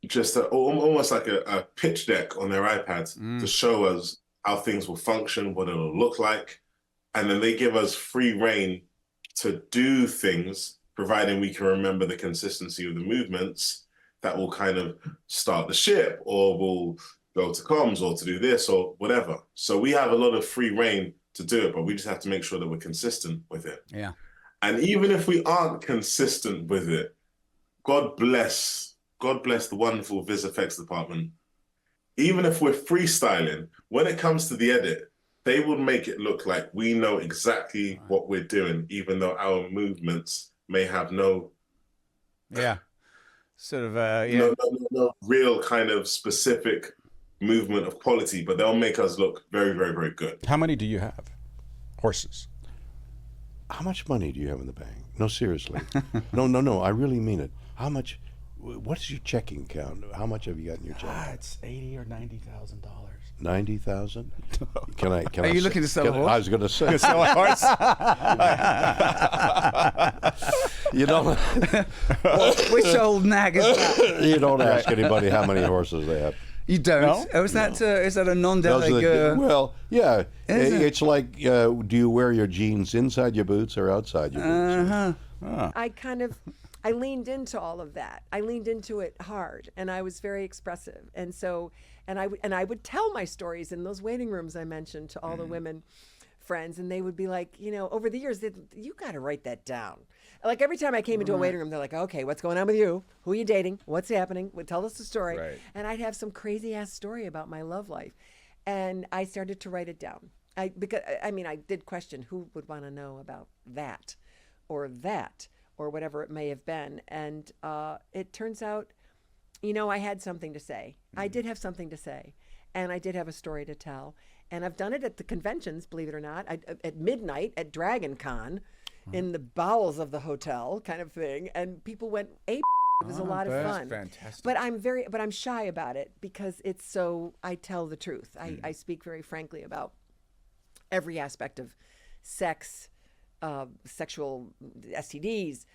Speaker 15: just almost like a pitch deck on their iPads to show us how things will function, what it'll look like. And then they give us free reign to do things, providing we can remember the consistency of the movements that will kind of start the ship, or will go to comms, or to do this or whatever. So we have a lot of free reign to do it, but we just have to make sure that we're consistent with it.
Speaker 1: Yeah.
Speaker 15: And even if we aren't consistent with it, God bless the wonderful VisFX department. Even if we're freestyling, when it comes to the edit, they will make it look like we know exactly what we're doing, even though our movements may have no real kind of specific movement of quality, but they'll make us look very, very, very good.
Speaker 4: How many do you have? Horses.
Speaker 9: How much money do you have in the bank? No, seriously. No, I really mean it. How much, what is your checking account? How much have you got in your check?
Speaker 4: It's $80,000 or $90,000.
Speaker 9: 90,000? Can I?
Speaker 1: Are you looking to sell a horse?
Speaker 9: I was going to say.
Speaker 4: Sell a horse?
Speaker 9: You don't.
Speaker 1: Which old nag is that?
Speaker 9: You don't ask anybody how many horses they have.
Speaker 1: You don't?
Speaker 4: No?
Speaker 1: Oh, is that a non
Speaker 9: Those are
Speaker 1: delegate?
Speaker 9: well, yeah.
Speaker 1: Is it?
Speaker 9: It's like, do you wear your jeans inside your boots or outside your boots?
Speaker 5: I leaned into all of that. I leaned into it hard, and I was very expressive. And so, and I would tell my stories in those waiting rooms I mentioned to all the women friends, and they would be like, over the years, you got to write that down. Like every time I came into a waiting room, they're like, okay, what's going on with you? Who are you dating? What's happening? Tell us the story.
Speaker 7: Right.
Speaker 5: And I'd have some crazy ass story about my love life. And I started to write it down. I did question who would want to know about that or whatever it may have been. And it turns out, I had something to say. I did have something to say. And I did have a story to tell. And I've done it at the conventions, believe it or not, at midnight at Dragon Con, in the bowels of the hotel kind of thing. And people went ape. It was a lot of fun.
Speaker 1: Fantastic.
Speaker 5: But I'm shy about it because it's so, I tell the truth. I speak very frankly about every aspect of sex, sexual STDs,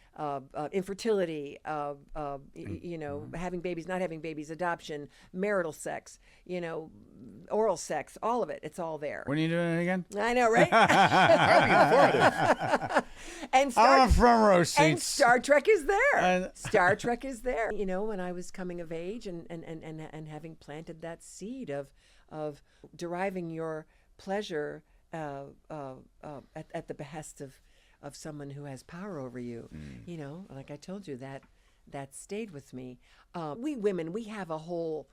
Speaker 5: infertility, having babies, not having babies, adoption, marital sex, oral sex, all of it. It's all there.
Speaker 1: When are you doing it again?
Speaker 5: I know, right? And
Speaker 1: I'm front row seats.
Speaker 5: And Star Trek is there. Star Trek is there. When I was coming of age and having planted that seed of deriving your pleasure at the behest of someone who has power over you, like I told you, that stayed with me. We women, we have a whole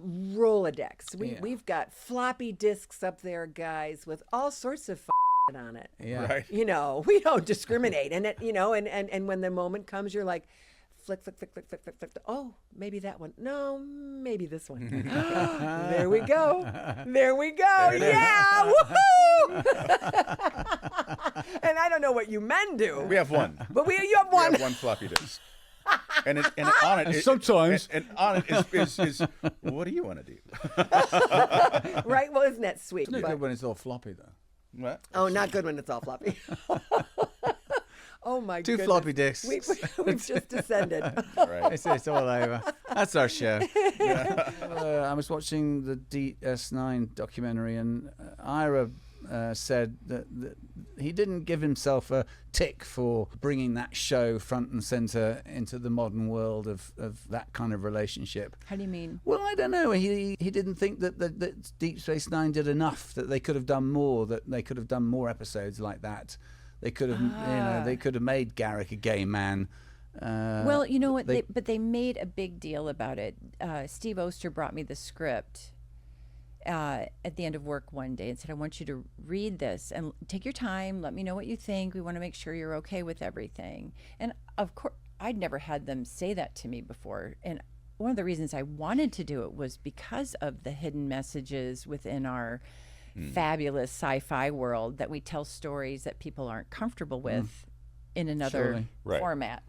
Speaker 5: Rolodex. We've got floppy disks up there, guys, with all sorts of on it.
Speaker 1: Yeah.
Speaker 4: Right.
Speaker 5: We don't discriminate. And and when the moment comes, you're like, flick. Oh, maybe that one. No, maybe this one. There we go. Yeah. Woohoo! And I don't know what you men do.
Speaker 4: We have one.
Speaker 5: But you have one.
Speaker 4: We have one floppy disk. And on it,
Speaker 1: And sometimes.
Speaker 4: and on it is what do you want to do?
Speaker 5: Right? Well, isn't that sweet?
Speaker 1: It's not
Speaker 5: But-
Speaker 1: good when it's all floppy, though.
Speaker 4: What?
Speaker 5: Oh, not good when it's all floppy. Oh my
Speaker 1: Two
Speaker 5: goodness.
Speaker 1: floppy disks.
Speaker 5: We've just descended.
Speaker 4: Right.
Speaker 1: It's all over. That's our show. I was watching the DS9 documentary, and Ira said that he didn't give himself a tick for bringing that show front and center into the modern world of that kind of relationship.
Speaker 10: How do you mean?
Speaker 1: Well, I don't know. He didn't think that Deep Space Nine did enough, that they could have done more, that they could have done more episodes like that. They could have, they could have made Garrick a gay man.
Speaker 10: Well, you know what? But they made a big deal about it. Steve Oster brought me the script at the end of work one day and said, I want you to read this and take your time. Let me know what you think. We want to make sure you're okay with everything. And of course, I'd never had them say that to me before. And one of the reasons I wanted to do it was because of the hidden messages within our fabulous sci-fi world, that we tell stories that people aren't comfortable with in another format.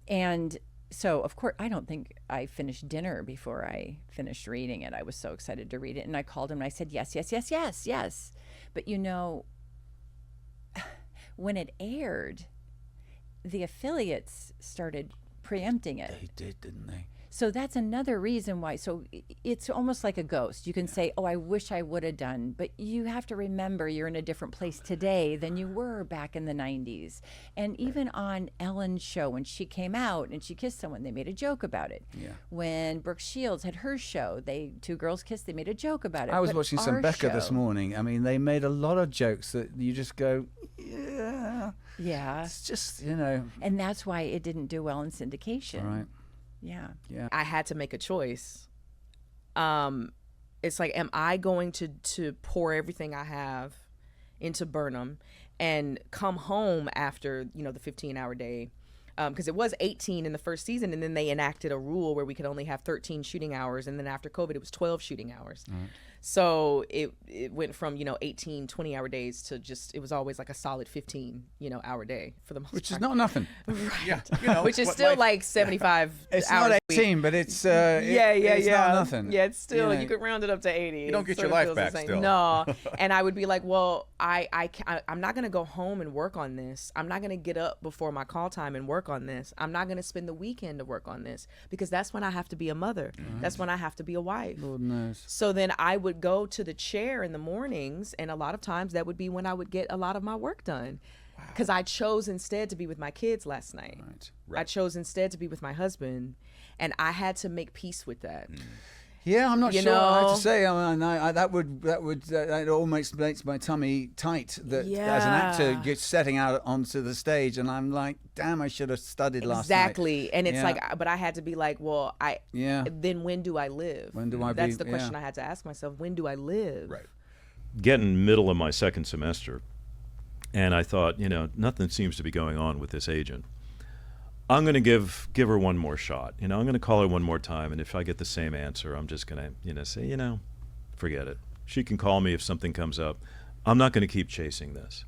Speaker 10: And so, of course, I don't think I finished dinner before I finished reading it. I was so excited to read it. And I called him and I said, yes, yes, yes, yes, yes. But, you know, when it aired, the affiliates started preempting it.
Speaker 1: They did, didn't they?
Speaker 10: So that's another reason why. So it's almost like a ghost. You can say, oh, I wish I would have done. But you have to remember you're in a different place today than you were back in the 90s. And even on Ellen's show, when she came out and she kissed someone, they made a joke about it.
Speaker 1: Yeah.
Speaker 10: When Brooke Shields had her show, two girls kissed, they made a joke about it.
Speaker 1: I was
Speaker 10: But
Speaker 1: watching some
Speaker 10: our
Speaker 1: Becca this
Speaker 10: show-
Speaker 1: morning. I mean, they made a lot of jokes that you just go, yeah.
Speaker 10: Yeah.
Speaker 1: It's just, you know.
Speaker 10: And that's why it didn't do well in syndication.
Speaker 1: Right.
Speaker 10: Yeah.
Speaker 1: Yeah.
Speaker 11: I had to make a choice. It's like, am I going to pour everything I have into Burnham and come home after, you know, the 15-hour day? Because it was 18 in the first season, and then they enacted a rule where we could only have 13 shooting hours, and then after COVID, it was 12 shooting hours.
Speaker 1: Right.
Speaker 11: So it went from, 18, 20-hour days to just, it was always like a solid 15, hour day for the most
Speaker 1: Which
Speaker 11: part.
Speaker 1: is not nothing.
Speaker 11: Yeah. Which is still like 75
Speaker 1: It's
Speaker 11: hours
Speaker 1: not
Speaker 11: a week.
Speaker 1: 18, but it's
Speaker 11: it's
Speaker 1: not nothing.
Speaker 11: Yeah, it's still,
Speaker 1: You know.
Speaker 11: you could round it up to 80.
Speaker 4: You don't
Speaker 11: It
Speaker 4: get
Speaker 11: sort
Speaker 4: your
Speaker 11: of
Speaker 4: life
Speaker 11: feels the
Speaker 4: back
Speaker 11: same.
Speaker 4: still.
Speaker 11: No. And I would be like, well, I'm not going to go home and work on this. I'm not going to get up before my call time and work on this. I'm not going to spend the weekend to work on this, because that's when I have to be a mother. That's when I have to be a wife.
Speaker 1: Lord knows.
Speaker 11: So then I would go to the chair in the mornings, and a lot of times that would be when I would get a lot of my work done. Because I chose instead to be with my kids last night. I chose instead to be with my husband, and I had to make peace with that.
Speaker 1: Yeah, I'm not
Speaker 11: You
Speaker 1: sure. I have
Speaker 11: know?
Speaker 1: to say, that all makes my tummy tight. That as an actor,
Speaker 11: Yeah.
Speaker 1: you're setting out onto the stage, and I'm like, damn, I should have studied last night.
Speaker 11: Exactly. And it's
Speaker 1: Yeah.
Speaker 11: like, but I had to be like, well, then when do I live?
Speaker 1: When do I
Speaker 11: That's
Speaker 1: be-
Speaker 11: the question
Speaker 1: yeah.
Speaker 11: I had to ask myself. When do I live?
Speaker 4: Right.
Speaker 8: Getting middle of my second semester, and I thought, nothing seems to be going on with this agent. I'm going to give her one more shot. I'm going to call her one more time, and if I get the same answer, I'm just going to say, forget it. She can call me if something comes up. I'm not going to keep chasing this.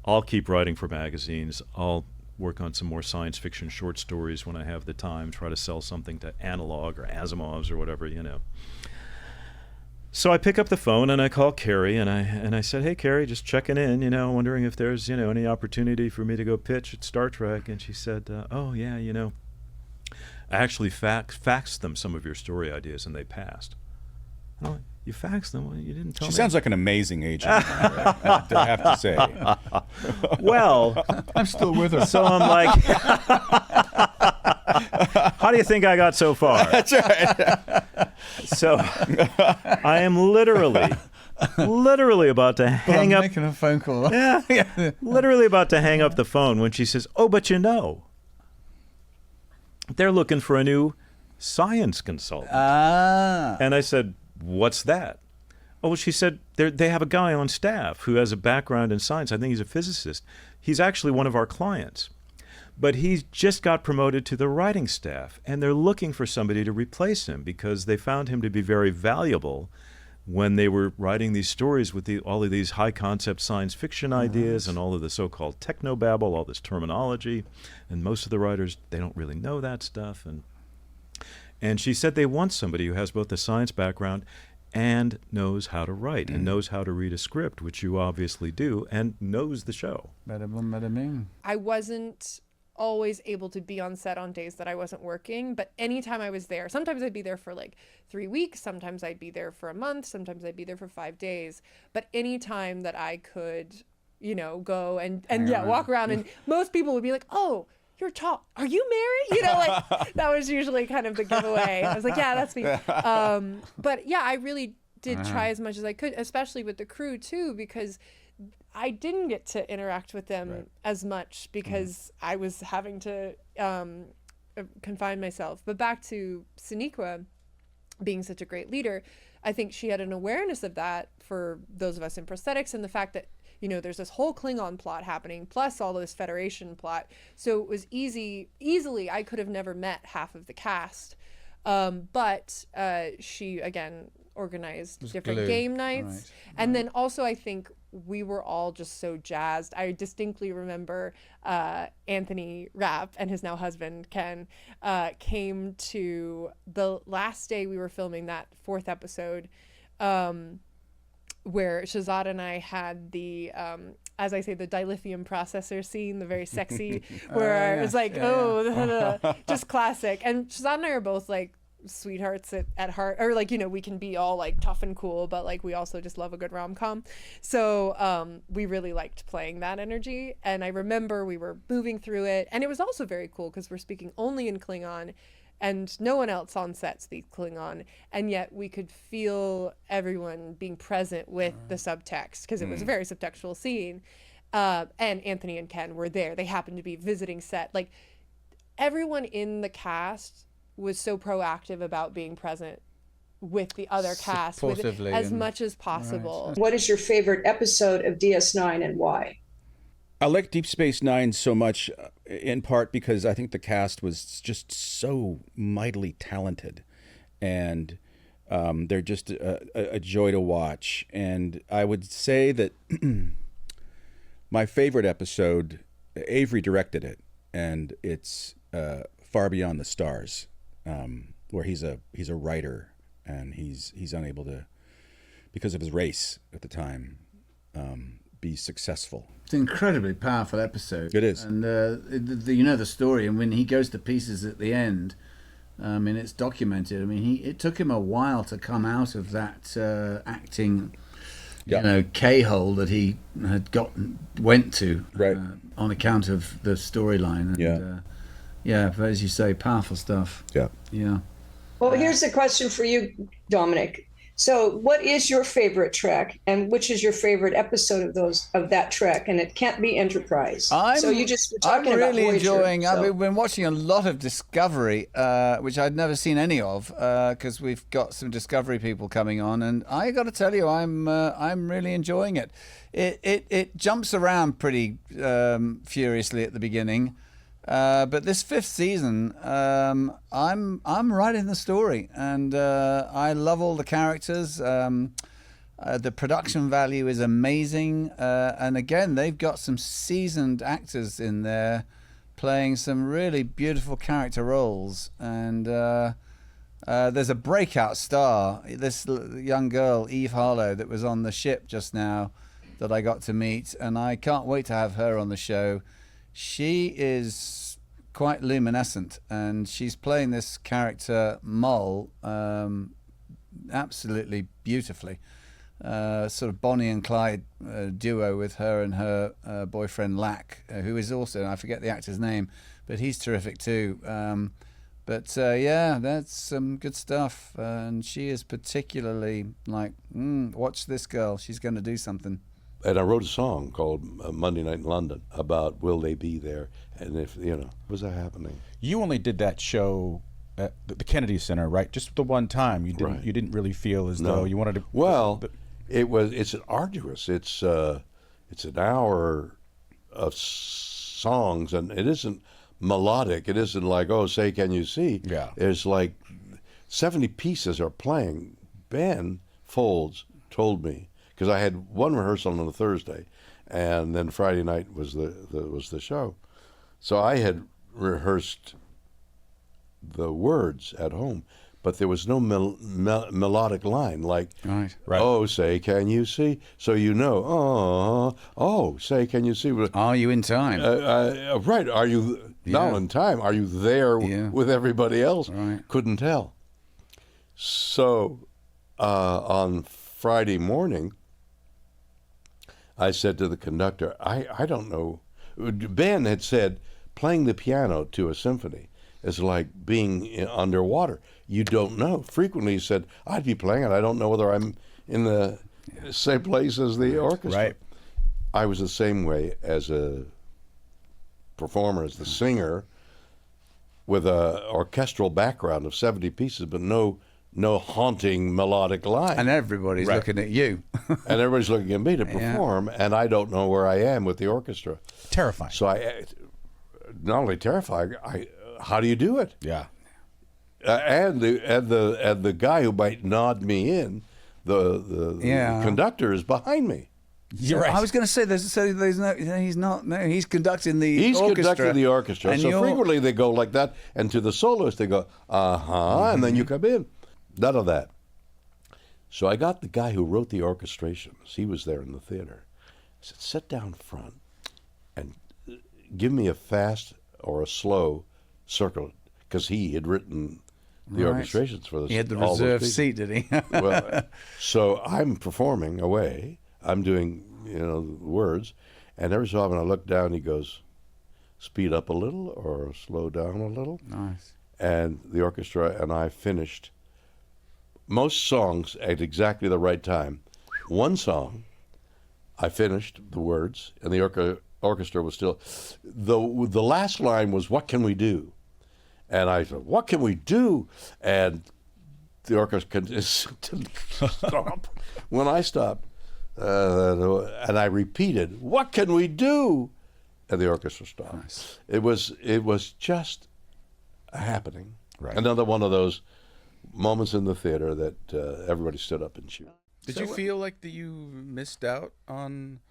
Speaker 8: I'll keep writing for magazines. I'll work on some more science fiction short stories when I have the time, try to sell something to Analog or Asimov's or whatever, So I pick up the phone and I call Carrie and I said, hey, Carrie, just checking in, wondering if there's, any opportunity for me to go pitch at Star Trek. And she said, oh, yeah, I actually faxed them some of your story ideas and they passed. And I'm like, you faxed them? Well, you didn't tell me.
Speaker 4: She sounds like an amazing agent, I have to say.
Speaker 8: Well,
Speaker 1: I'm still with her.
Speaker 8: So I'm like, how do you think I got so far?
Speaker 4: That's right.
Speaker 8: So I am literally about to hang up.
Speaker 1: Making a phone call.
Speaker 8: Yeah, literally about to hang up the phone when she says, oh, but they're looking for a new science consultant. And I said, what's that? Oh, she said, they have a guy on staff who has a background in science. I think he's a physicist. He's actually one of our clients. But he's just got promoted to the writing staff, and they're looking for somebody to replace him because they found him to be very valuable. when they were writing these stories with all of these high concept science fiction ideas and all of the so-called technobabble, all this terminology, and most of the writers, they don't really know that stuff. And she said they want somebody who has both a science background and knows how to write and knows how to read a script, which you obviously do, and knows the show.
Speaker 1: Bada boom, bada bing.
Speaker 13: I wasn't always able to be on set on days that I wasn't working, but anytime I was there, sometimes I'd be there for like 3 weeks, sometimes I'd be there for a month, sometimes I'd be there for 5 days, but anytime that I could, you know, go and walk around, and most people would be like, oh, you're tall, are you married? You know, like that was usually kind of the giveaway. I was like, yeah, that's me. But yeah, I really did try as much as I could, especially with the crew too, because I didn't get to interact with them as much because I was having to confine myself. But back to Sonequa being such a great leader, I think she had an awareness of that for those of us in prosthetics, and the fact that, you know, there's this whole Klingon plot happening, plus all this Federation plot. So it was easily, I could have never met half of the cast. But she, again, organized different game nights. And then also, I think we were all just so jazzed. I distinctly remember Anthony Rapp and his now husband, Ken, came to the last day we were filming that 4th episode, where Shahzad and I had the, as I say, the dilithium processor scene, the very sexy, where it's like, just classic. And Shahzad and I are both like sweethearts at heart, or like, you know, we can be all like tough and cool, but like we also just love a good rom-com. So we really liked playing that energy. And I remember we were moving through it, and it was also very cool because we're speaking only in Klingon, and no one else on set speaks Klingon, and yet we could feel everyone being present with the subtext, because it was a very subtextual scene. And Anthony and Ken were there. They happened to be visiting set. Like, everyone in the cast was so proactive about being present with the other cast as much as possible.
Speaker 16: Right. What is your favorite episode of DS9 and why?
Speaker 4: I like Deep Space Nine so much, in part because I think the cast was just so mightily talented, and they're just a joy to watch. And I would say that my favorite episode, Avery directed it, and it's Far Beyond the Stars, where he's a writer, and he's unable to, because of his race at the time, be successful.
Speaker 1: It's an incredibly powerful episode.
Speaker 4: It is.
Speaker 1: And you know the story, and when he goes to pieces at the end, and it's documented. I mean, it took him a while to come out of that acting, you know, K-hole that he had went to, on account of the storyline. And, but as you say, powerful stuff. Yeah.
Speaker 16: Well, here's a question for you, Dominic. So what is your favorite trek, and which is your favorite episode of that trek? And it can't be Enterprise.
Speaker 1: I'm really enjoying.
Speaker 16: So.
Speaker 1: I've been watching a lot of Discovery, which I'd never seen any of, because we've got some Discovery people coming on, and I got to tell you, I'm really enjoying it. It jumps around pretty furiously at the beginning. But this 5th season, I'm right in the story, and I love all the characters. The production value is amazing, and again, they've got some seasoned actors in there playing some really beautiful character roles. And there's a breakout star, this young girl, Eve Harlow, that was on the ship just now, that I got to meet, and I can't wait to have her on the show. She is quite luminescent, and she's playing this character Moll absolutely beautifully. Sort of Bonnie and Clyde duo with her and her boyfriend Lack, who is also, I forget the actor's name, but he's terrific too. Yeah, that's some good stuff, and she is particularly like, watch this girl, she's going to do something.
Speaker 9: And I wrote a song called Monday Night in London about will they be there, and if, you know, was that happening?
Speaker 4: You only did that show at the Kennedy Center, right? Just the one time. You didn't really feel as though you wanted to.
Speaker 9: Well, it's arduous. It's an hour of songs, and it isn't melodic. It isn't like, oh, say, can you see?
Speaker 4: Yeah.
Speaker 9: There's like 70 pieces are playing. Ben Folds told me, because I had one rehearsal on a Thursday, and then Friday night was the show. So I had rehearsed the words at home, but there was no melodic line like,
Speaker 1: right.
Speaker 9: Oh, say, can you see? So oh, say, can you see?
Speaker 1: Are you in time?
Speaker 9: Right. Are you now in time? Are you there with everybody else?
Speaker 1: Right.
Speaker 9: Couldn't tell. So on Friday morning, I said to the conductor, I don't know. Ben had said playing the piano to a symphony is like being underwater. You don't know. Frequently he said, I'd be playing it. I don't know whether I'm in the same place as the orchestra.
Speaker 4: Right.
Speaker 9: I was the same way as a performer, as the singer, with a orchestral background of 70 pieces, but no haunting melodic line.
Speaker 1: And everybody's looking at you.
Speaker 9: And everybody's looking at me to perform, and I don't know where I am with the orchestra.
Speaker 4: Terrifying.
Speaker 9: So I, not only terrifying, how do you do it?
Speaker 4: Yeah.
Speaker 9: And the guy who might nod me in, the conductor is behind me.
Speaker 1: You're right. I was going to say he's conducting the orchestra.
Speaker 9: He's conducting the orchestra.
Speaker 1: And
Speaker 9: so frequently they go like that, and to the soloist they go, and then you come in. None of that. So I got the guy who wrote the orchestrations. He was there in the theater. I said, sit down front and give me a fast or a slow circle, because he had written the orchestrations for this.
Speaker 1: He had the reserved seat, did he?
Speaker 9: Well, so I'm performing away. I'm doing, the words, and every so often I look down. He goes, "Speed up a little or slow down a little."
Speaker 1: Nice.
Speaker 9: And the orchestra and I finished most songs at exactly the right time. One song, I finished the words, and the orchestra was still. The last line was, "What can we do?" And I said, "What can we do?" And the orchestra didn't stop. When I stopped, and I repeated, "What can we do?" And the orchestra stopped. Nice. It was just a happening.
Speaker 4: Right.
Speaker 9: Another one of those moments in the theater that everybody stood up and cheered.
Speaker 4: Did you feel like that you missed out on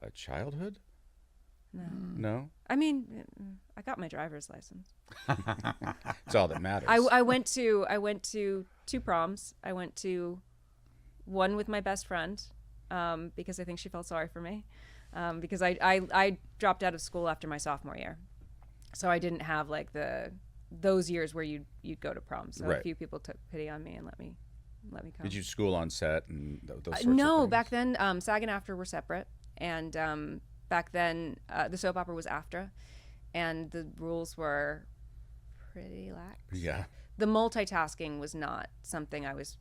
Speaker 4: a childhood? No?
Speaker 3: I mean, I got my driver's license.
Speaker 4: It's all that matters.
Speaker 3: I went to 2 proms. I went to one with my best friend because I think she felt sorry for me because I dropped out of school after my sophomore year, so I didn't have like those years where you'd go to prom. So a few people took pity on me and let me come.
Speaker 4: Did you school on set and those sorts of
Speaker 3: no,
Speaker 4: things?
Speaker 3: back then SAG and AFTRA were separate, and back then the soap opera was AFTRA, and the rules were pretty lax.
Speaker 4: Yeah.
Speaker 3: The multitasking was not something I was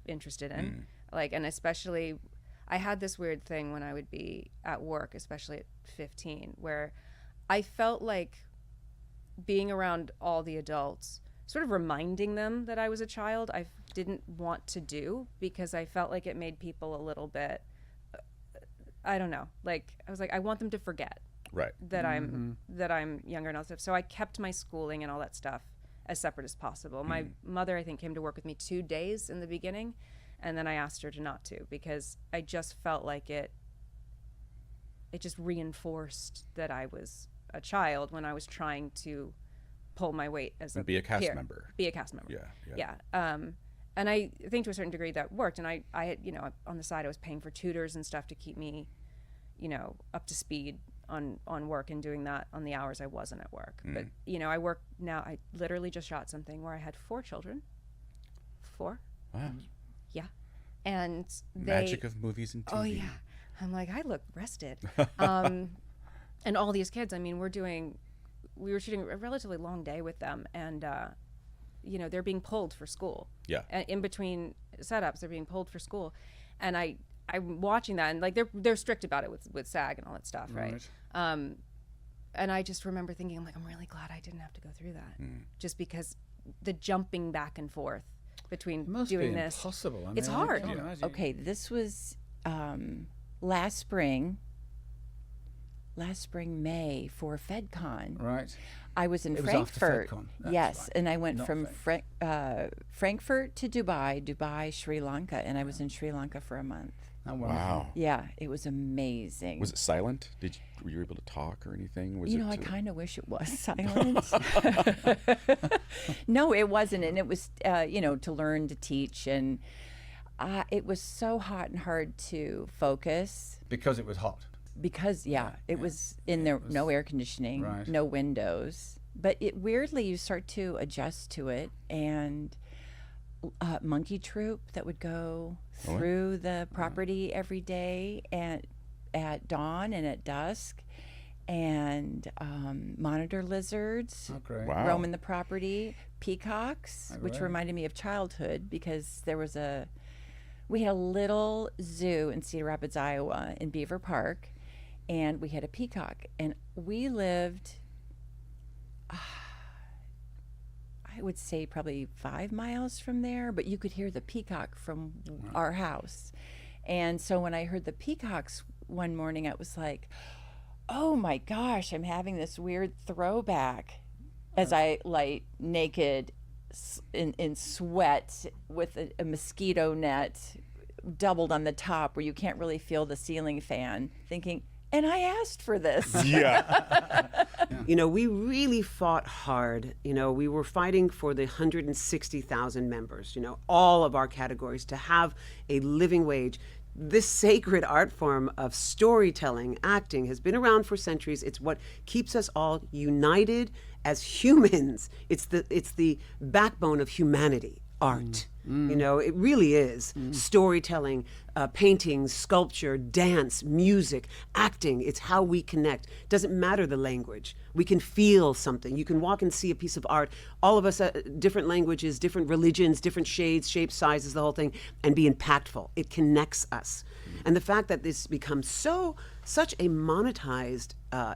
Speaker 3: interested in. And especially, I had this weird thing when I would be at work, especially at 15, where I felt like being around all the adults, sort of reminding them that I was a child, I didn't want to do, because I felt like it made people a little bit, I don't know, like I was like, I want them to forget that I'm younger and all that stuff. So I kept my schooling and all that stuff as separate as possible. My mother, I think, came to work with me 2 days in the beginning, and then I asked her to not to, because I just felt like it just reinforced that I was a child when I was trying to pull my weight as a
Speaker 4: be a cast
Speaker 3: peer.
Speaker 4: member.
Speaker 3: Be a cast member.
Speaker 4: Yeah.
Speaker 3: And I think to a certain degree that worked. And I had, on the side I was paying for tutors and stuff to keep me, up to speed on work, and doing that on the hours I wasn't at work. But, I work now, I literally just shot something where I had 4 children. 4.
Speaker 4: Wow.
Speaker 3: Yeah. And
Speaker 4: Magic of movies and TV.
Speaker 3: Oh yeah. I'm like, I look rested. And all these kids, I mean, we were shooting a relatively long day with them, and they're being pulled for school.
Speaker 4: Yeah.
Speaker 3: In between setups, they're being pulled for school, and I'm watching that, and like they're strict about it with SAG and all that stuff, right? And I just remember thinking, I'm really glad I didn't have to go through that, just because the jumping back and forth between doing this,
Speaker 1: impossible. I mean,
Speaker 3: it's hard.
Speaker 10: Okay, this was last spring. last spring, May, for FedCon.
Speaker 1: Right.
Speaker 10: I was in
Speaker 1: It was after
Speaker 10: Frankfurt.
Speaker 1: FedCon. That's
Speaker 10: Yes,
Speaker 1: right.
Speaker 10: and I went
Speaker 1: Not
Speaker 10: from Frankfurt to Dubai, Sri Lanka, and I was in Sri Lanka for a month.
Speaker 1: Oh,
Speaker 4: Wow.
Speaker 10: Yeah, it was amazing.
Speaker 4: Was it silent? Were you able to talk or anything? Was
Speaker 10: I kind of wish it was silent. No, it wasn't, and it was, to learn to teach, and it was so hot and hard to focus.
Speaker 1: Because it was hot.
Speaker 10: Because it was in there, no air conditioning,
Speaker 1: Right.
Speaker 10: no windows, but weirdly you start to adjust to it, and monkey troop that would go through the property every day and at dawn and at dusk, and monitor lizards roaming the property, peacocks, which reminded me of childhood because we had a little zoo in Cedar Rapids, Iowa, in Beaver Park, and we had a peacock, and we lived, I would say probably 5 miles from there, but you could hear the peacock from our house. And so when I heard the peacocks one morning, I was like, oh my gosh, I'm having this weird throwback as I lay naked in sweat with a mosquito net doubled on the top where you can't really feel the ceiling fan, thinking, and I asked for this.
Speaker 4: Yeah.
Speaker 14: We really fought hard. We were fighting for the 160,000 members, all of our categories, to have a living wage. This sacred art form of storytelling, acting, has been around for centuries. It's what keeps us all united as humans. It's the backbone of humanity, art. It really is. Storytelling, paintings, sculpture, dance, music, acting. It's how we connect. Doesn't matter the language. We can feel something. You can walk and see a piece of art. All of us, different languages, different religions, different shades, shapes, sizes, the whole thing, and be impactful. It connects us. And the fact that this becomes such a monetized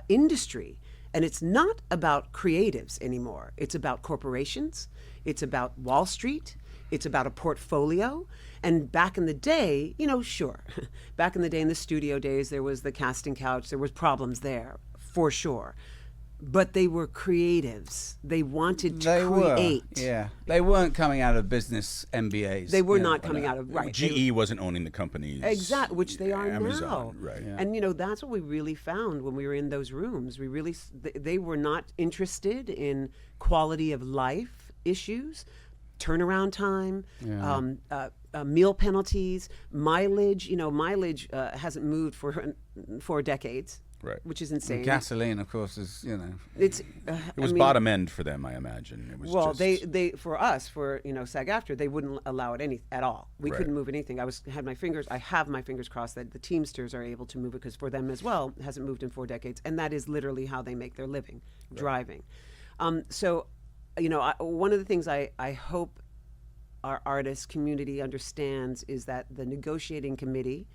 Speaker 14: industry, and it's not about creatives anymore. It's about corporations. It's about Wall Street. It's about a portfolio. And back in the day, sure. Back in the day, in the studio days, there was the casting couch. There was problems there, for sure. But they were creatives. They wanted to create.
Speaker 1: Yeah. They weren't coming out of business MBAs.
Speaker 14: They were not coming out of, right.
Speaker 4: GE wasn't owning the companies.
Speaker 14: Exactly, which they are
Speaker 4: Amazon,
Speaker 14: now.
Speaker 4: right. Yeah.
Speaker 14: And, that's what we really found when we were in those rooms. They were not interested in quality of life issues, turnaround time, meal penalties, mileage. Mileage hasn't moved for decades.
Speaker 4: Right.
Speaker 14: Which is insane.
Speaker 1: And gasoline, of course, is
Speaker 14: It's.
Speaker 4: It was bottom end for them, I imagine. It was
Speaker 14: they for us for SAG-AFTRA, they wouldn't allow it at all. We couldn't move anything. I have my fingers crossed that the Teamsters are able to move it, because for them as well, it hasn't moved in 4 decades, and that is literally how they make their living, driving. So, one of the things I hope our artist community understands is that the negotiating committee,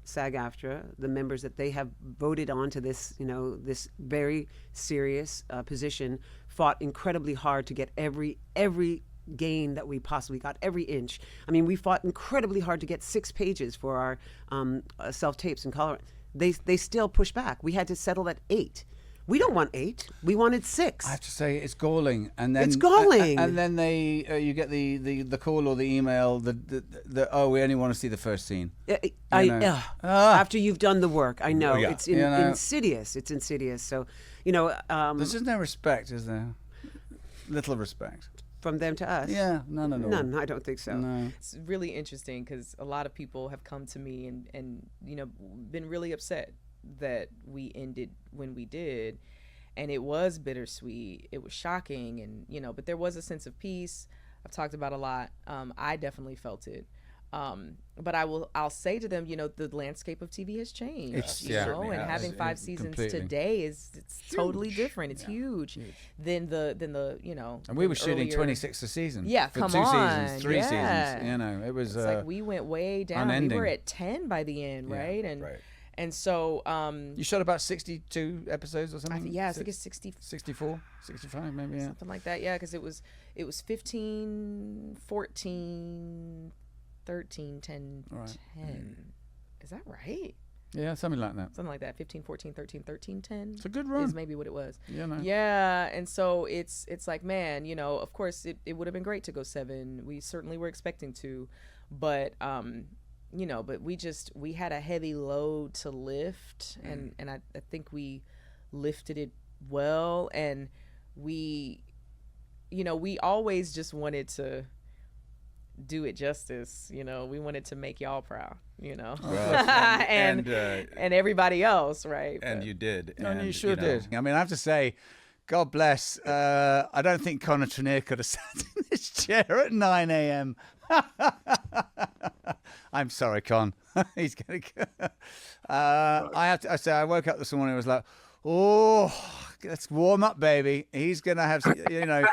Speaker 14: SAG-AFTRA, the members that they have voted on to this, this very serious position, fought incredibly hard to get every gain that we possibly got, every inch. I mean, we fought incredibly hard to get 6 pages for our self-tapes in Colorado. They still push back. We had to settle at 8. We don't want 8. We wanted 6.
Speaker 1: I have to say, it's galling. And then
Speaker 14: it's galling.
Speaker 1: And then you get the call or the email. We only want to see the first scene.
Speaker 14: After you've done the work, I know it's insidious. It's insidious. So,
Speaker 1: there's just no respect, is there? Little respect
Speaker 14: from them to us.
Speaker 1: Yeah, none at all.
Speaker 14: None. I don't think so.
Speaker 1: No.
Speaker 11: It's really interesting because a lot of people have come to me and been really upset that we ended when we did, and it was bittersweet. It was shocking, and but there was a sense of peace. I've talked about a lot. I definitely felt it, but I'll say to them, the landscape of TV has changed. And having 5 seasons today it's totally different. It's huge than the
Speaker 1: And we were shooting 26 a season.
Speaker 11: Yeah,
Speaker 1: for
Speaker 11: come
Speaker 1: 2
Speaker 11: on.
Speaker 1: seasons, 3 seasons. It was
Speaker 11: it's like we went way down.
Speaker 1: unending.
Speaker 11: We were at 10 by the end, right? And
Speaker 1: right.
Speaker 11: And so
Speaker 1: you shot about 62 episodes or something?
Speaker 11: I think it's
Speaker 1: 64, 65 maybe, yeah.
Speaker 11: Something like that, yeah, because it was 15, 14, 13, 10,
Speaker 1: right.
Speaker 11: 10. Is that right?
Speaker 1: Yeah, something like that.
Speaker 11: Something like that. 15, 14, 13, 13, 10.
Speaker 1: It's a good run.
Speaker 11: Is maybe what it was.
Speaker 1: Yeah, no.
Speaker 11: Yeah, and so it's like, man, you know, of course it would have been great to go 7. We certainly were expecting to, but you know, but we had a heavy load to lift, and I think we lifted it well, and we, you know, we always just wanted to do it justice, you know. We wanted to make y'all proud, you know. and everybody else, right?
Speaker 4: And you did.
Speaker 1: And you sure did. I mean, I have to say, God bless. I don't think Connor Trinneer could have sat in this chair at 9 a.m. I'm sorry, Con. He's going to. I have to. I say, I woke up this morning. and was like, oh, let's warm up, baby. He's going to have, you know,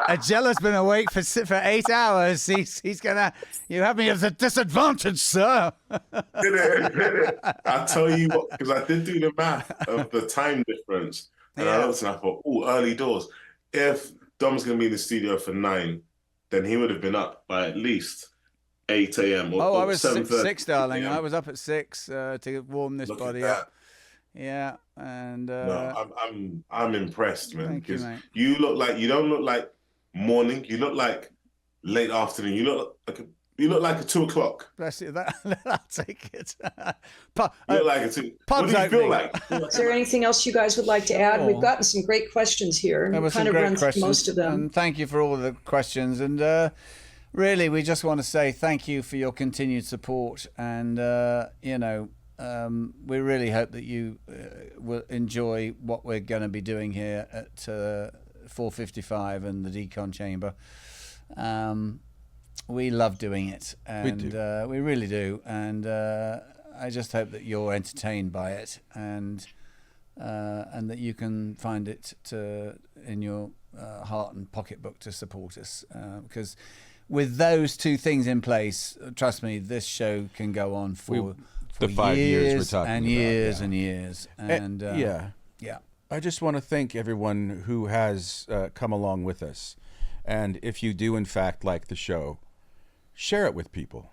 Speaker 1: Agella's been awake for 8 hours. He's going to, you have me at a disadvantage, sir.
Speaker 15: Did it. I tell you what, because I did do the math of the time difference, and I looked and I thought, oh, early doors. If Dom's going to be in the studio for 9, then he would have been up by at least 8 a.m.
Speaker 1: Oh, I was
Speaker 15: 7:30
Speaker 1: 6, darling.
Speaker 15: a.m.
Speaker 1: I was up at 6 to warm this body up. Yeah, and
Speaker 15: no, I'm impressed, man.
Speaker 1: Thank you,
Speaker 15: Because
Speaker 1: mate.
Speaker 15: you don't look like morning. You look like late afternoon. You look like a 2 o'clock.
Speaker 1: Bless you. I'll take it.
Speaker 15: You look like a 2. What do you feel like?
Speaker 16: Is there anything else you guys would like to add? We've gotten some great questions here.
Speaker 1: There were
Speaker 16: We've
Speaker 1: some
Speaker 16: kind of
Speaker 1: great
Speaker 16: run through
Speaker 1: questions,
Speaker 16: most of them.
Speaker 1: and thank you for all the questions. And really, we just want to say thank you for your continued support. And you know, we really hope that you will enjoy what we're going to be doing here at 455 and the Decon Chamber. We love doing it, and we really do. And I just hope that you're entertained by it, and that you can find it in your heart and pocketbook to support us. Because with those two things in place, trust me, this show can go on for
Speaker 4: the 5 years we're talking
Speaker 1: and
Speaker 4: about,
Speaker 1: years
Speaker 4: yeah.
Speaker 1: and years. And
Speaker 4: yeah. I just want to thank everyone who has come along with us. And if you do, in fact, like the show, share it with people.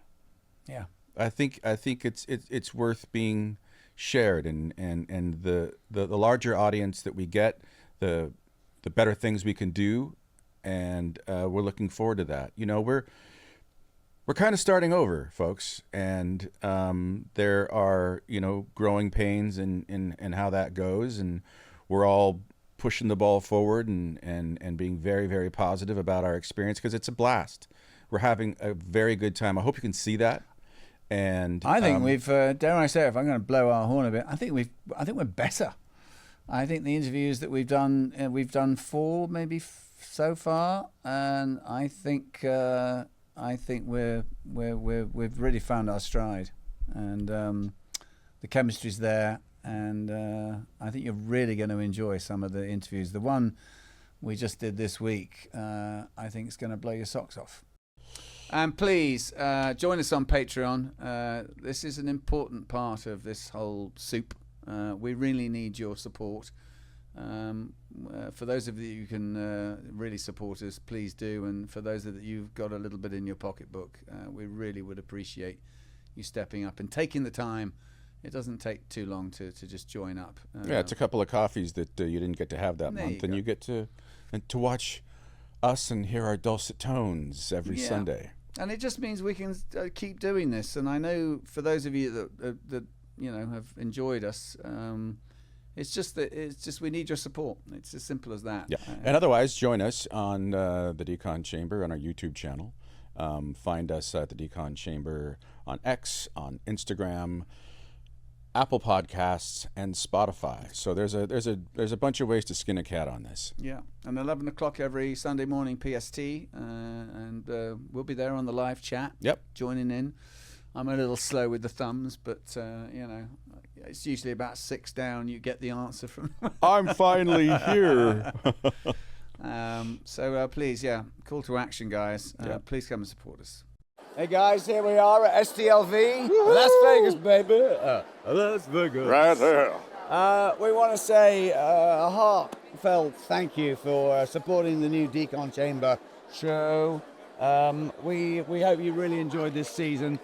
Speaker 1: Yeah.
Speaker 4: I think it's worth being shared, and the larger audience that we get, the better things we can do, and we're looking forward to that. You know, we're kind of starting over, folks, and there are, you know, growing pains in how that goes, and we're all pushing the ball forward and being very, very positive about our experience, because it's a blast. We're having a very good time. I hope you can see that. And
Speaker 1: I think we've, dare I say, if I'm going to blow our horn a bit, I think we're better. I think the interviews that we've done 4 maybe so far, and I think we've really found our stride, and the chemistry's there. And I think you're really going to enjoy some of the interviews. The one we just did this week, I think it's going to blow your socks off. And please join us on Patreon. This is an important part of this whole soup. We really need your support. For those of you who can really support us, please do. And for those of you've got a little bit in your pocketbook, we really would appreciate you stepping up and taking the time. It doesn't take too long to just join up.
Speaker 4: Yeah, it's a couple of coffees that you didn't get to have that month, and you get to watch us and hear our dulcet tones every Sunday.
Speaker 1: And it just means we can keep doing this. And I know for those of you that you know have enjoyed us, it's just we need your support. It's as simple as that.
Speaker 4: Yeah, and otherwise, join us on the Decon Chamber on our YouTube channel. Find us at the Decon Chamber on X, on Instagram, Apple Podcasts, and Spotify. So there's a bunch of ways to skin a cat on this.
Speaker 1: Yeah, and 11 o'clock every Sunday morning PST, and we'll be there on the live chat.
Speaker 4: Yep,
Speaker 1: joining in. I'm a little slow with the thumbs, but you know, it's usually about 6 down. You get the answer from.
Speaker 4: I'm finally here.
Speaker 1: So please, call to action, guys. Please come and support us.
Speaker 17: Hey guys, here we are at STLV, Las Vegas, baby. Las Vegas.
Speaker 9: Right there.
Speaker 17: We want to say a heartfelt thank you for supporting the new Decon Chamber show. We hope you really enjoyed this season.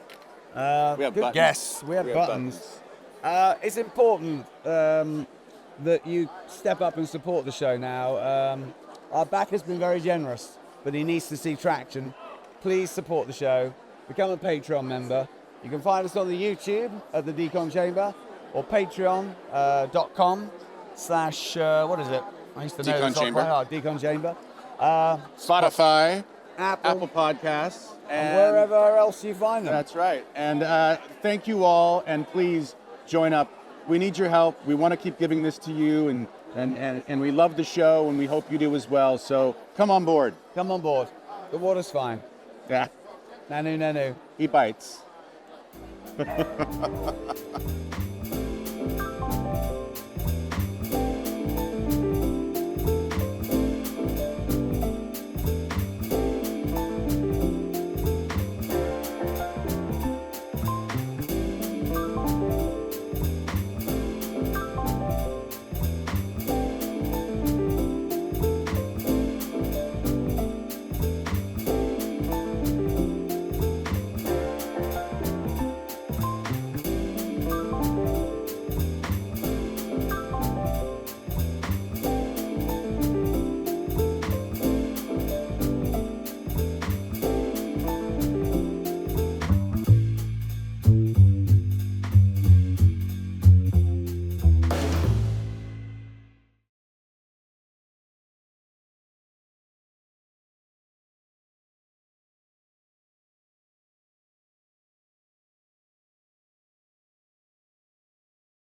Speaker 9: We have
Speaker 17: good
Speaker 9: buttons.
Speaker 17: guests. We have buttons. It's important that you step up and support the show now. Our back has been very generous, but he needs to see traction. Please support the show. Become a Patreon member. You can find us on the YouTube at the Decon Chamber or patreon.com/ what is it? I used to know
Speaker 2: Decon
Speaker 17: this off
Speaker 2: Chamber.
Speaker 17: by heart. Decon Chamber.
Speaker 2: Spotify,
Speaker 17: Apple
Speaker 2: Podcasts,
Speaker 17: and wherever else you find them.
Speaker 2: That's right. And thank you all, and please join up. We need your help. We want to keep giving this to you, and we love the show, and we hope you do as well. So come on board.
Speaker 17: Come on board. The water's fine.
Speaker 2: Yeah.
Speaker 17: Nanu, nanu.
Speaker 2: He bites.